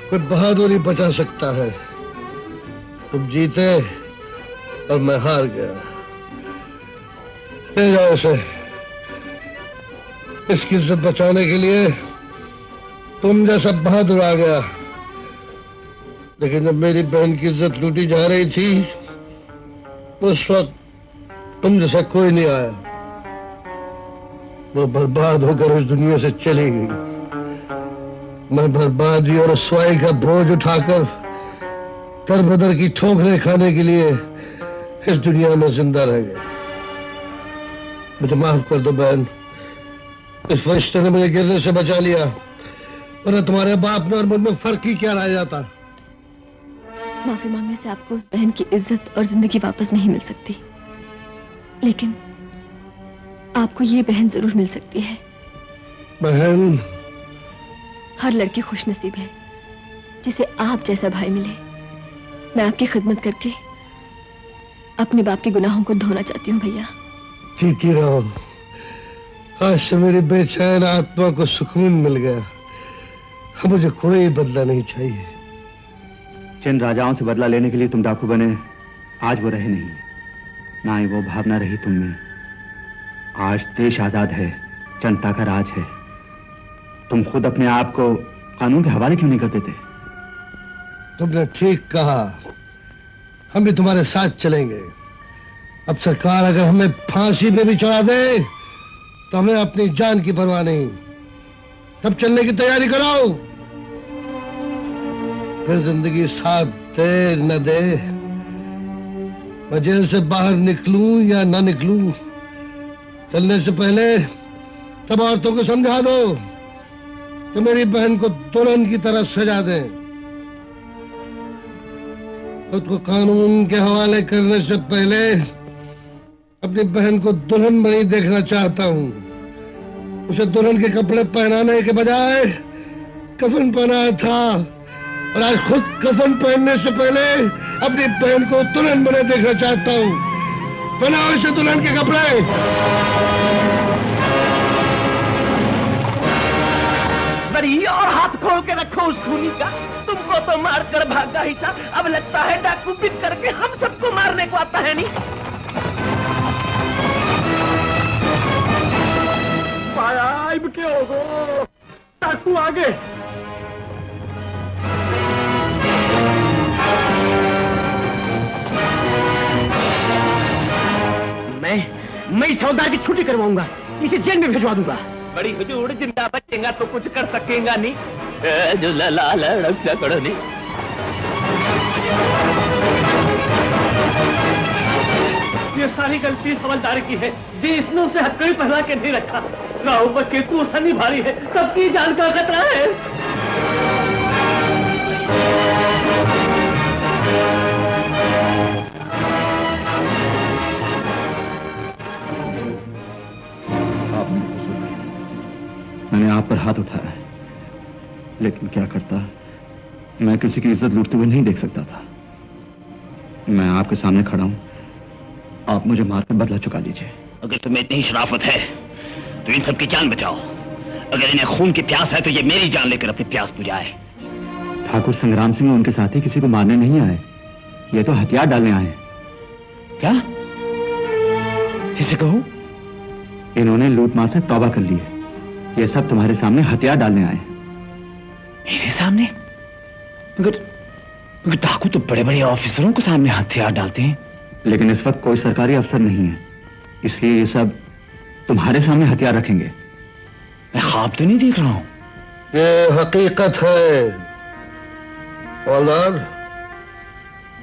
कोई बहादुरी बचा सकता है। तुम जीते और मैं हार गया। ले जाओ इसे। इसकी इज्जत बचाने के लिए तुम जैसा बहादुर आ गया, लेकिन जब मेरी बहन की इज्जत लूटी जा रही थी उस वक्त तुम जैसा कोई नहीं आया। वो बर्बाद होकर इस दुनिया से चली गई। मैं बर्बादी और रसवाई का बोझ उठाकर दर बदर की ठोकरें खाने के लिए इस दुनिया में जिंदा रह गया। मुझे माफ कर दो बहन। इस फरिश्ते ने मुझे गिरने से बचा लिया, वरना तुम्हारे बाप ने और मुझ में फर्क ही क्या रह जाता। माफी मांगने से आपको उस बहन की इज्जत और जिंदगी वापस नहीं मिल सकती, लेकिन आपको ये बहन जरूर मिल सकती है। बहन? हर लड़की खुशनसीब है जिसे आप जैसा भाई मिले। मैं आपकी खिदमत करके अपने बाप के गुनाहों को धोना चाहती हूँ भैया। ठीक ही रहो। आज से मेरी बेचैन आत्मा को सुकून मिल गया। अब मुझे कोई बदला नहीं चाहिए। जिन राजाओं से बदला लेने के लिए तुम डाकू बने, आज वो रहे नहीं, ना ही वो भावना रही तुम में। आज देश आजाद है, जनता का राज है। तुम खुद अपने आप को कानून के हवाले क्यों नहीं कर देते? तुमने ठीक कहा, हम भी तुम्हारे साथ चलेंगे। अब सरकार अगर हमें फांसी में भी चढ़ा दे तो हमें अपनी जान की परवाह नहीं। तब चलने की तैयारी कराओ। फिर जिंदगी साथ दे न दे, मैं जेल से बाहर निकलूं या ना निकलूं, चलने से पहले तब औरतों को समझा दो कि मेरी बहन को दुल्हन की तरह सजा दें। खुद को कानून के हवाले करने से पहले अपनी बहन को दुल्हन बनी देखना चाहता हूँ। उसे दुल्हन के कपड़े पहनाने के बजाय कफन पहनाया था, और आज खुद कफन पहनने से पहले अपनी बहन को दुल्हन बने देखना चाहता हूँ। पहनाओ इसे दुल्हन के कपड़े। बड़ी और हाथ खोल के रखो उस खूनी का। तुमको तो मार कर भागा ही था, अब लगता है डाकू बिक करके हम सबको मारने को आता है। नहीं पाया क्या होगो, डाकू आगे। मैं इस हवलदार की छुट्टी करवाऊंगा, इसे जेल में भिजवा दूंगा। बड़ी हुजूर, जिंदा बचेगा तो कुछ कर सकेगा नहीं। जो लाल रक्षा करो नहीं। ये सारी गलती हवलदार की है जी, इसने उसे हथकड़ी पहना के नहीं रखा। राव पर केतु सनी भारी है, सबकी जान का खतरा है। मैंने आप पर हाथ उठाया है, लेकिन क्या करता, मैं किसी की इज्जत लूटते हुए नहीं देख सकता था। मैं आपके सामने खड़ा हूं, आप मुझे मारकर बदला चुका लीजिए। अगर तुम्हें इतनी शराफत है तो इन सब की जान बचाओ। अगर इन्हें खून की प्यास है तो ये मेरी जान लेकर अपनी प्यास बुझाए। ठाकुर संग्राम सिंह उनके साथी किसी को मारने नहीं आए, ये तो हथियार डालने आए। क्या? किसे कहूं? इन्होंने लूटमार से तौबा कर ली है। ये सब तुम्हारे सामने हथियार डालने आए। मेरे सामने? मगर डाकू तो बड़े बड़े ऑफिसरों के सामने हथियार डालते हैं। लेकिन इस वक्त कोई सरकारी अफसर नहीं है, इसलिए ये सब तुम्हारे सामने हथियार रखेंगे। मैं ख्वाब तो नहीं देख रहा हूं। ये हकीकत है। हवलदार,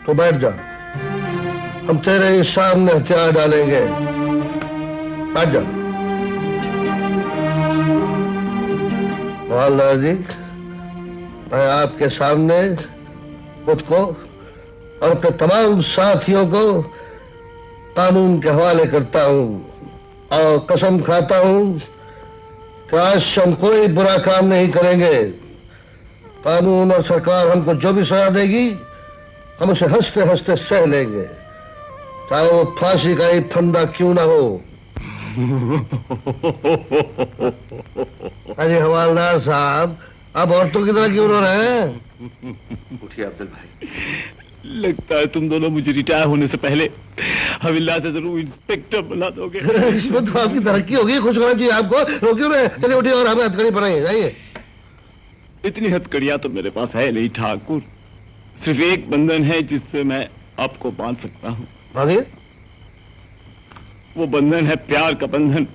तो बैठ जा, हम तेरे ही सामने हथियार डालेंगे। बैठ जा। हवलदार जी, मैं आपके सामने खुद को और अपने तमाम साथियों को कानून के हवाले करता हूं और कसम खाता हूं कि आज से हम कोई बुरा काम नहीं करेंगे। कानून और सरकार हमको जो भी सजा देगी हम उसे हंसते हंसते सह लेंगे, चाहे वो फांसी का ही फंदा क्यों ना हो। अरे हवालदार साहब, अब औरतों की तरह क्यों रो रहे हैं? उठिए अब्दुल भाई। लगता है तुम दोनों मुझे रिटायर होने से पहले हविल्ला से जरूर इंस्पेक्टर बना दोगे। इसमें तो आपकी तरक्की होगी, खुश होना चाहिए आपको। रो क्यों रहे? चलिए उठिए और हमें हथकड़ी बनाइए, जाइए। इतनी हथकड़ियां तो मेरे पास है नहीं ठाकुर, सिर्फ एक बंधन है जिससे मैं आपको बांध सकता हूँ। बांधिए। वो बंधन है प्यार का बंधन।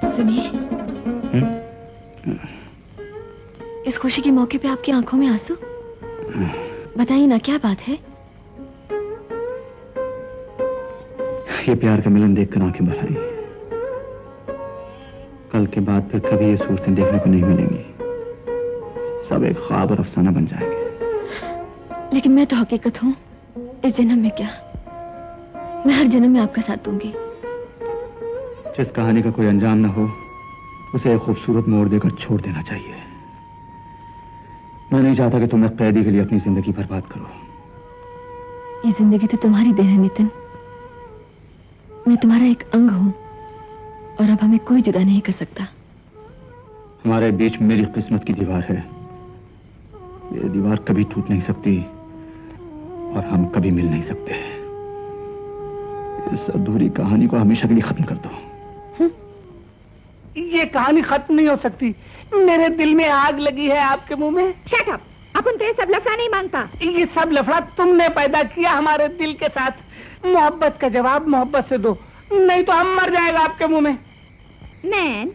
सुनिए, इस खुशी के मौके पे आपकी आंखों में आंसू? बताइए ना, क्या बात है? ये प्यार का मिलन देखकर आंखें भर आई। कल के बाद फिर कभी ये सूरतें देखने को नहीं मिलेंगी, सब एक ख्वाब और अफसाना बन जाएंगे। लेकिन मैं तो हकीकत हूँ। इस जन्म में क्या, मैं हर जन्म में आपका साथ दूंगी। जिस कहानी का कोई अंजाम ना हो, उसे एक खूबसूरत मोड़ देकर छोड़ देना चाहिए। मैं नहीं चाहता कि तुम एक कैदी के लिए अपनी जिंदगी बर्बाद करो। ये जिंदगी तो तुम्हारी देन है नितिन। मैं तुम्हारा एक अंग हूं और अब हमें कोई जुदा नहीं कर सकता। हमारे बीच मेरी किस्मत की दीवार है। ये दीवार कभी टूट नहीं सकती और हम कभी मिल नहीं सकते। इस अधूरी कहानी को हमेशा के लिए खत्म कर दो। ये कहानी खत्म नहीं हो सकती। मेरे दिल में आग लगी है आपके मुंह में। शट अप, अपन तो ये सब लफड़ा नहीं मांगता। ये सब लफड़ा तुमने पैदा किया हमारे दिल के साथ। मोहब्बत का जवाब मोहब्बत से दो, नहीं तो हम मर जाएगा आपके मुंह में। नैन,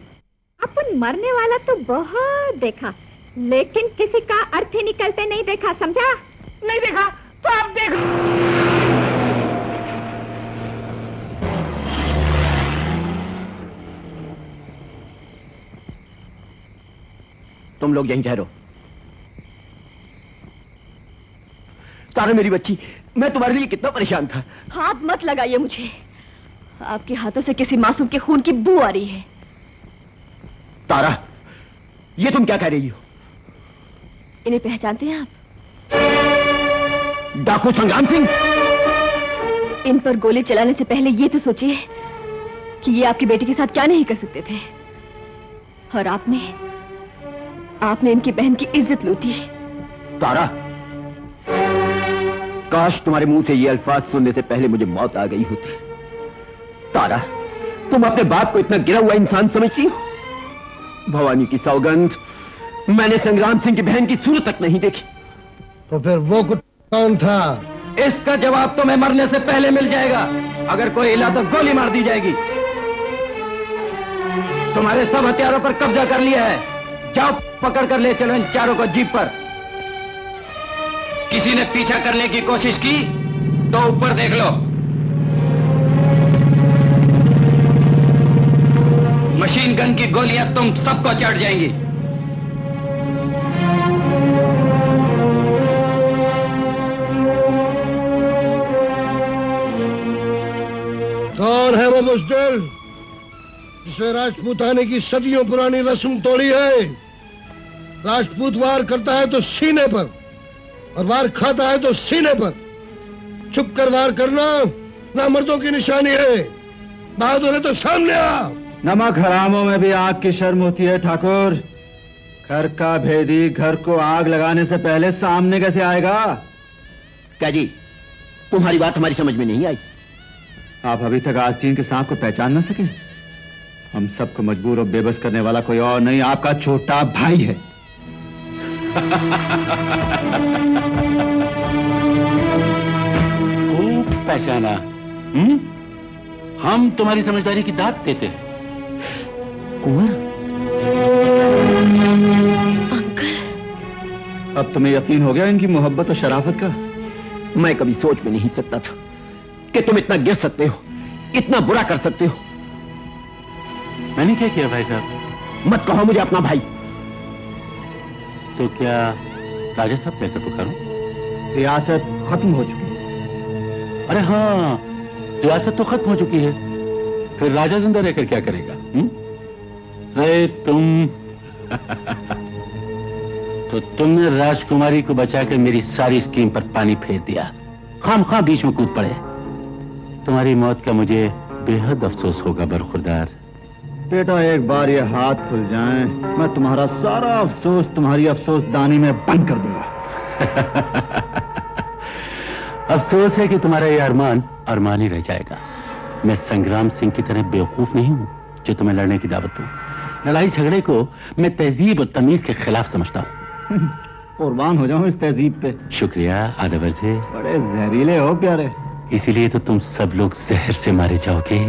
अपन मरने वाला तो बहुत देखा, लेकिन किसी का अर्थ ही निकलते नहीं देखा, समझा? नहीं देखा तो आप देखो। तुम लोग यहीं ठहरो। तारा मेरी बच्ची, मैं तुम्हारे लिए कितना परेशान था। हाथ मत लगाइए मुझे, आपके हाथों से किसी मासूम के खून की बू आ रही है। तारा, ये तुम क्या कह रही हो? इन्हें पहचानते हैं आप? डाकू संग्राम सिंह। इन पर गोली चलाने से पहले ये तो सोचिए कि ये आपकी बेटी के साथ क्या नहीं कर सकते थे। और आपने इनकी बहन की इज्जत लूटी। तारा, काश तुम्हारे मुंह से ये अल्फाज सुनने से पहले मुझे मौत आ गई होती। तारा, तुम अपने बाप को इतना गिरा हुआ इंसान समझती हो? भवानी की सौगंध, मैंने संग्राम सिंह की बहन की सूरत तक नहीं देखी। तो फिर वो कौन था? इसका जवाब तो मैं मरने से पहले मिल जाएगा। अगर कोई हिला तो गोली मार दी जाएगी। तुम्हारे सब हथियारों पर कब्जा कर लिया है। जाओ, पकड़ कर ले चलो इन चारों को जीप पर। किसी ने पीछा करने की कोशिश की तो ऊपर देख लो। मशीन गन की गोलियां तुम सबको चढ़ जाएंगी। कौन है वो बुज़दिल जिसे राजपूताने की सदियों पुरानी रस्म तोड़ी है? राजपूत वार करता है तो सीने पर और वार खाता है तो सीने पर। छुप कर वार करना ना मर्दों की निशानी है। बहादुर है तो सामने आ। नमक हरामों में भी आग की शर्म होती है ठाकुर। घर का भेदी घर को आग लगाने से पहले सामने कैसे आएगा? क्या जी, तुम्हारी बात हमारी समझ में नहीं आई। आप अभी तक आस्तीन के सांप को पहचान ना सके? हम सबको मजबूर और बेबस करने वाला कोई और नहीं, आपका छोटा भाई है। खूब पहचाना। हम तुम्हारी समझदारी की दाद देते हैं। कुंवर, अब तुम्हें यकीन हो गया इनकी मोहब्बत और शराफत का? मैं कभी सोच में नहीं सकता था कि तुम इतना गिर सकते हो, इतना बुरा कर सकते हो। मैंने क्या किया भाई साहब? मत कहो मुझे अपना भाई। तो क्या राजा साहब कहकर पुकारूं? रियासत खत्म हो चुकी है। अरे हाँ, सियासत तो खत्म हो चुकी है, फिर राजा जिंदा रहकर क्या करेगा? अरे तुम तो तुमने राजकुमारी को बचाकर मेरी सारी स्कीम पर पानी फेर दिया, खामखा बीच में कूद पड़े। तुम्हारी मौत का मुझे बेहद अफसोस होगा बरखुरदार। बेटा एक बार ये हाथ खुल जाएं, मैं तुम्हारा सारा अफसोस तुम्हारी अफसोसदानी में बंद कर दूंगा। अफसोस है कि तुम्हारा ये अरमान अरमान ही रह जाएगा। मैं संग्राम सिंह की तरह बेवकूफ नहीं हूं जो तुम्हें लड़ने की दावत दूं। लड़ाई झगड़े को मैं तहजीब और तमीज के खिलाफ समझता हूं। कुर्बान हो जाऊं इस तहजीब पे। शुक्रिया आदबर से। बड़े जहरीले हो प्यारे। इसीलिए तो तुम सब लोग जहर से मारे जाओगे।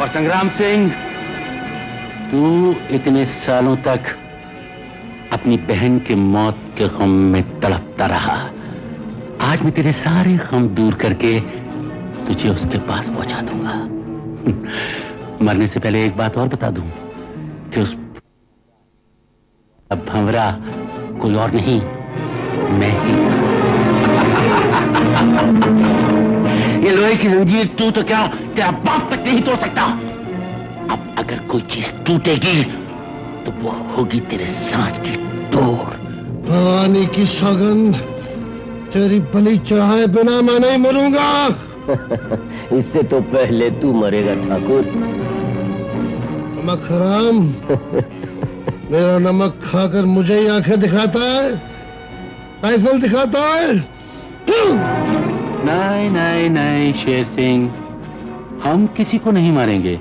और संग्राम सिंह, तू इतने सालों तक अपनी बहन के मौत के गम में तड़पता रहा। आज मैं तेरे सारे गम दूर करके तुझे उसके पास पहुंचा दूंगा। मरने से पहले एक बात और बता दूं कि उस अब भंवरा कोई और नहीं, मैं ही। ये लोहे की जंजीर तू तो क्या तेरा बाप तक नहीं तोड़ सकता। अब अगर कोई चीज टूटेगी तो वो होगी तेरे सांस की डोर। भवानी की सौगंध, तेरी बलि चढ़ाए बिना मैं नहीं मरूंगा। इससे तो पहले तू मरेगा ठाकुर। नमक हराम, मेरा नमक खाकर मुझे ही आंखें दिखाता है, राइफल दिखाता है। नहीं नहीं नहीं शेर सिंह, हम किसी को नहीं मारेंगे।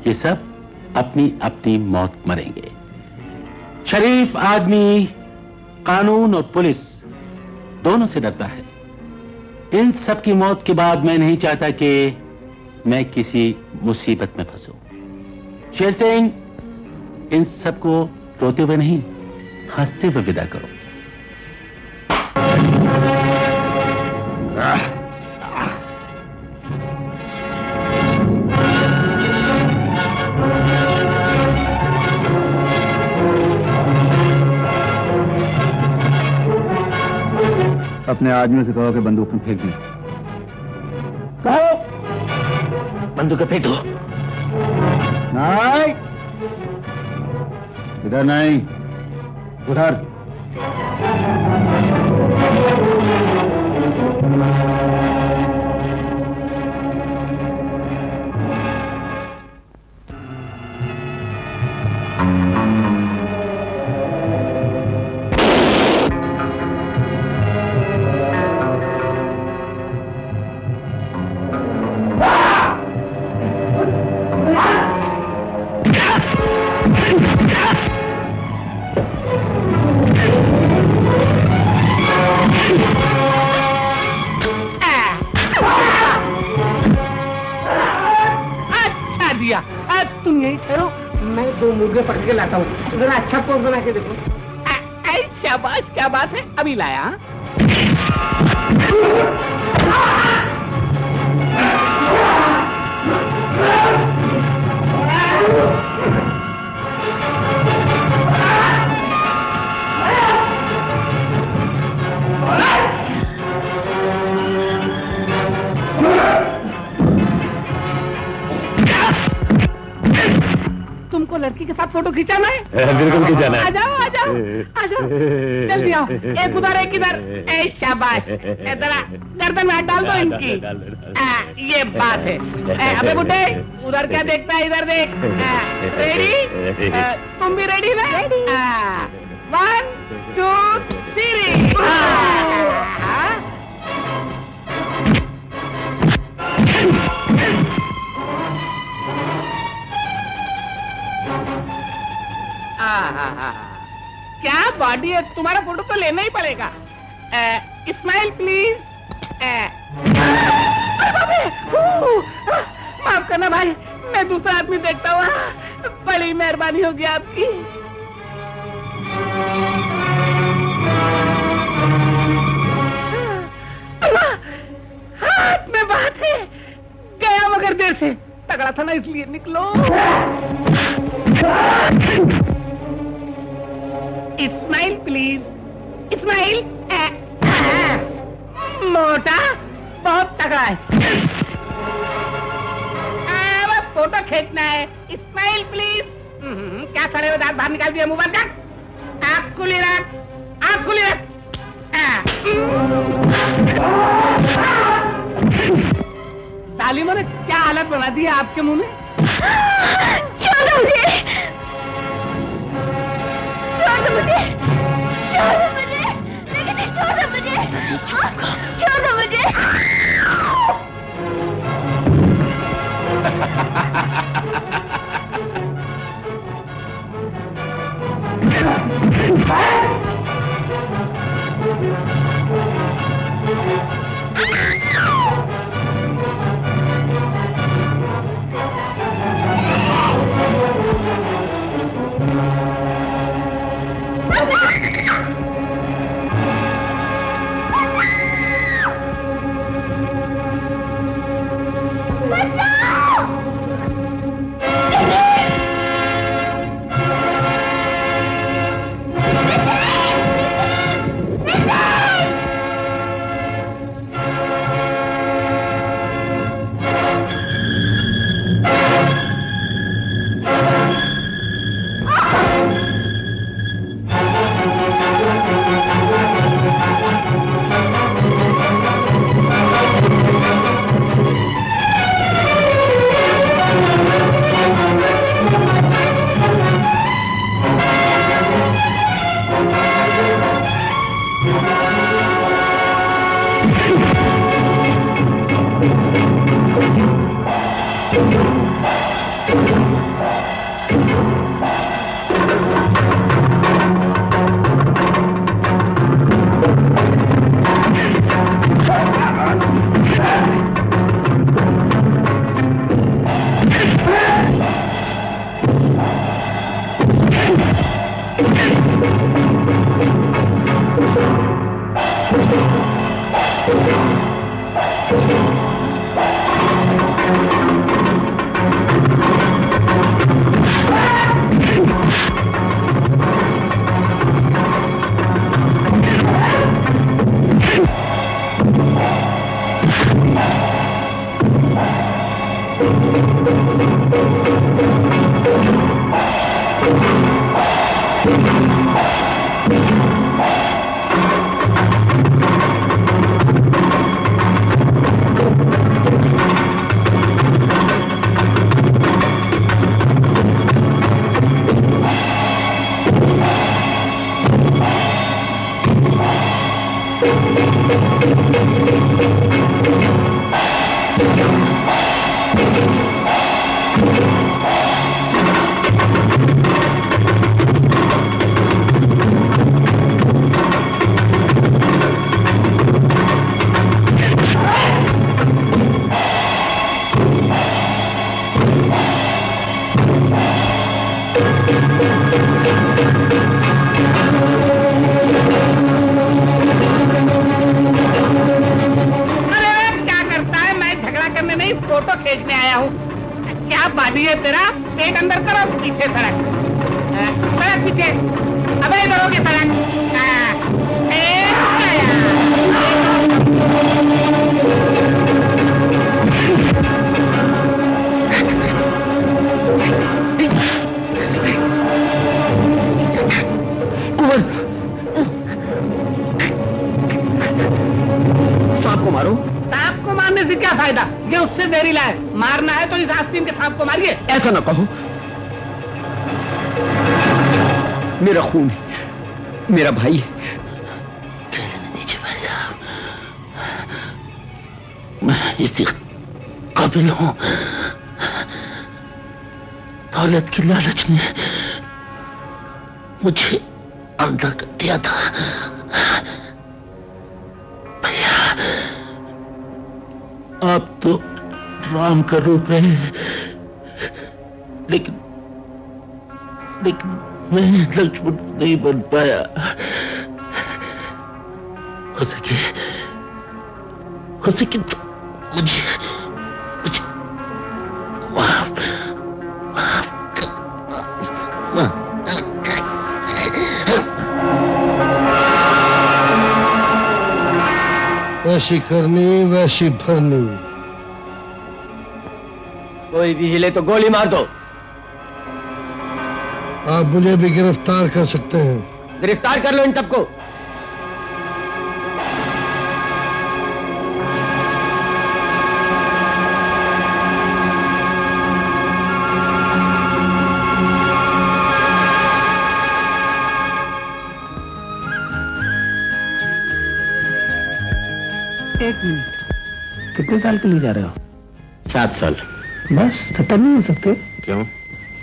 ये सब अपनी अपनी मौत मरेंगे। शरीफ आदमी कानून और पुलिस दोनों से डरता है। इन सब की मौत के बाद मैं नहीं चाहता कि मैं किसी मुसीबत में फंसूं। शेर सिंह, इन सबको रोते हुए नहीं, हंसते हुए विदा करो। अपने आदमियों से कहो कि बंदूक में फेंक दी। कहो बंदूक फेंक दो। नहीं, इधर नहीं, उधर। तुम यही ठहरो, मैं 2 मुर्गे पकड़ के लाता हूँ। जरा अच्छा पोज बना के देखो। शाबाश, क्या बात है, अभी लाया। तुमको लड़की के साथ फोटो खींचाना है? बिल्कुल खींचाना है। आ जाओ आ जाओ आ जाओ, जल्दी आओ। एक उधर एक इधर। शाबाश, जरा गर्दन में हाथ डाल दो इनकी। ये बात है। अबे बुड्ढे, उधर क्या देखता है, इधर देख। रेडी? तुम भी रेडी ना? 1 2 3। क्या बॉडी है, तुम्हारा फोटो तो लेना ही पड़ेगा। Smile please. माफ करना भाई, मैं दूसरा आदमी देखता हूँ। बड़ी मेहरबानी होगी आपकी। हाथ में बात है, गया मगर देर से, तगड़ा था ना इसलिए। निकलो। Smile please, smile. मोटा बहुत तगड़ा है। फोटो खींचना है, स्माइल प्लीज। क्या खड़े हो, दांत बाहर निकाल दिया, मुंह बंद कर, आँख खुली रख, आँख खुली रख। तालीमों ने क्या हालत बना दी है आपके मुंह में। छोड़ दो मुझे, छोड़ दो मुझे, छोड़ दो मुझे, लेकिन छोड़ दो मुझे, छोड़ दो मुझे। ऐसा ना कहो, मेरा खून है, मेरा भाई है। दीजिए भाई साहब, मैं इसके काबिल हूं। दौलत की लालच ने मुझे अंधा कर दिया था। भैया, आप तो राम का रूप है, लेकिन मैं लक्ष्मण नहीं बन पाया। हो सके तो मुझे माफ कर। ऐसी करनी वैसी भरनी। कोई भी हिले तो गोली मार दो। आप मुझे भी गिरफ्तार कर सकते हैं। गिरफ्तार कर लो इन सबको। एक मिनट, कितने साल के लिए जा रहे हो? 7 साल। बस 70 नहीं हो सकते? क्यों?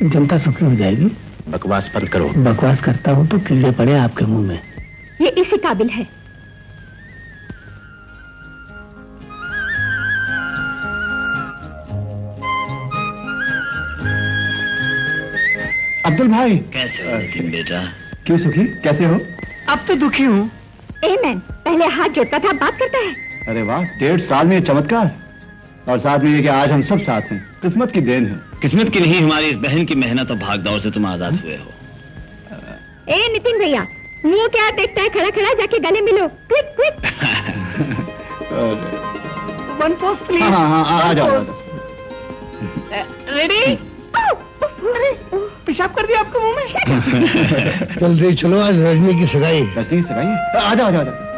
जनता सुखी हो जाएगी। बकवास बंद करो। बकवास करता हूँ तो कीड़े पड़े आपके मुंह में। ये इसी काबिल है। अब्दुल भाई कैसे हो नितिन बेटा? क्यों सुखी, कैसे हो? अब तो दुखी हूँ। एमेन, पहले हाथ जोड़ता था, बात करता है। अरे वाह, 1.5 साल में चमत्कार। और साथ में ये कि आज हम सब साथ हैं। किस्मत की देन है। किस्मत की नहीं, हमारी इस बहन की मेहनत और भागदौड़ से तुम आजाद हुए हो। ए नितिन भैया, मुंह क्या देखता है खड़ा खड़ा, जाके गले मिलो। Quick quick. One post please. हाँ, आ जाओ। रेडी? पेशाब कर दिया आपके मुंह में? जल्दी चलो, आज रजनी की सगाई। रजनी की सगाई? आ जाओ, आ जाओ।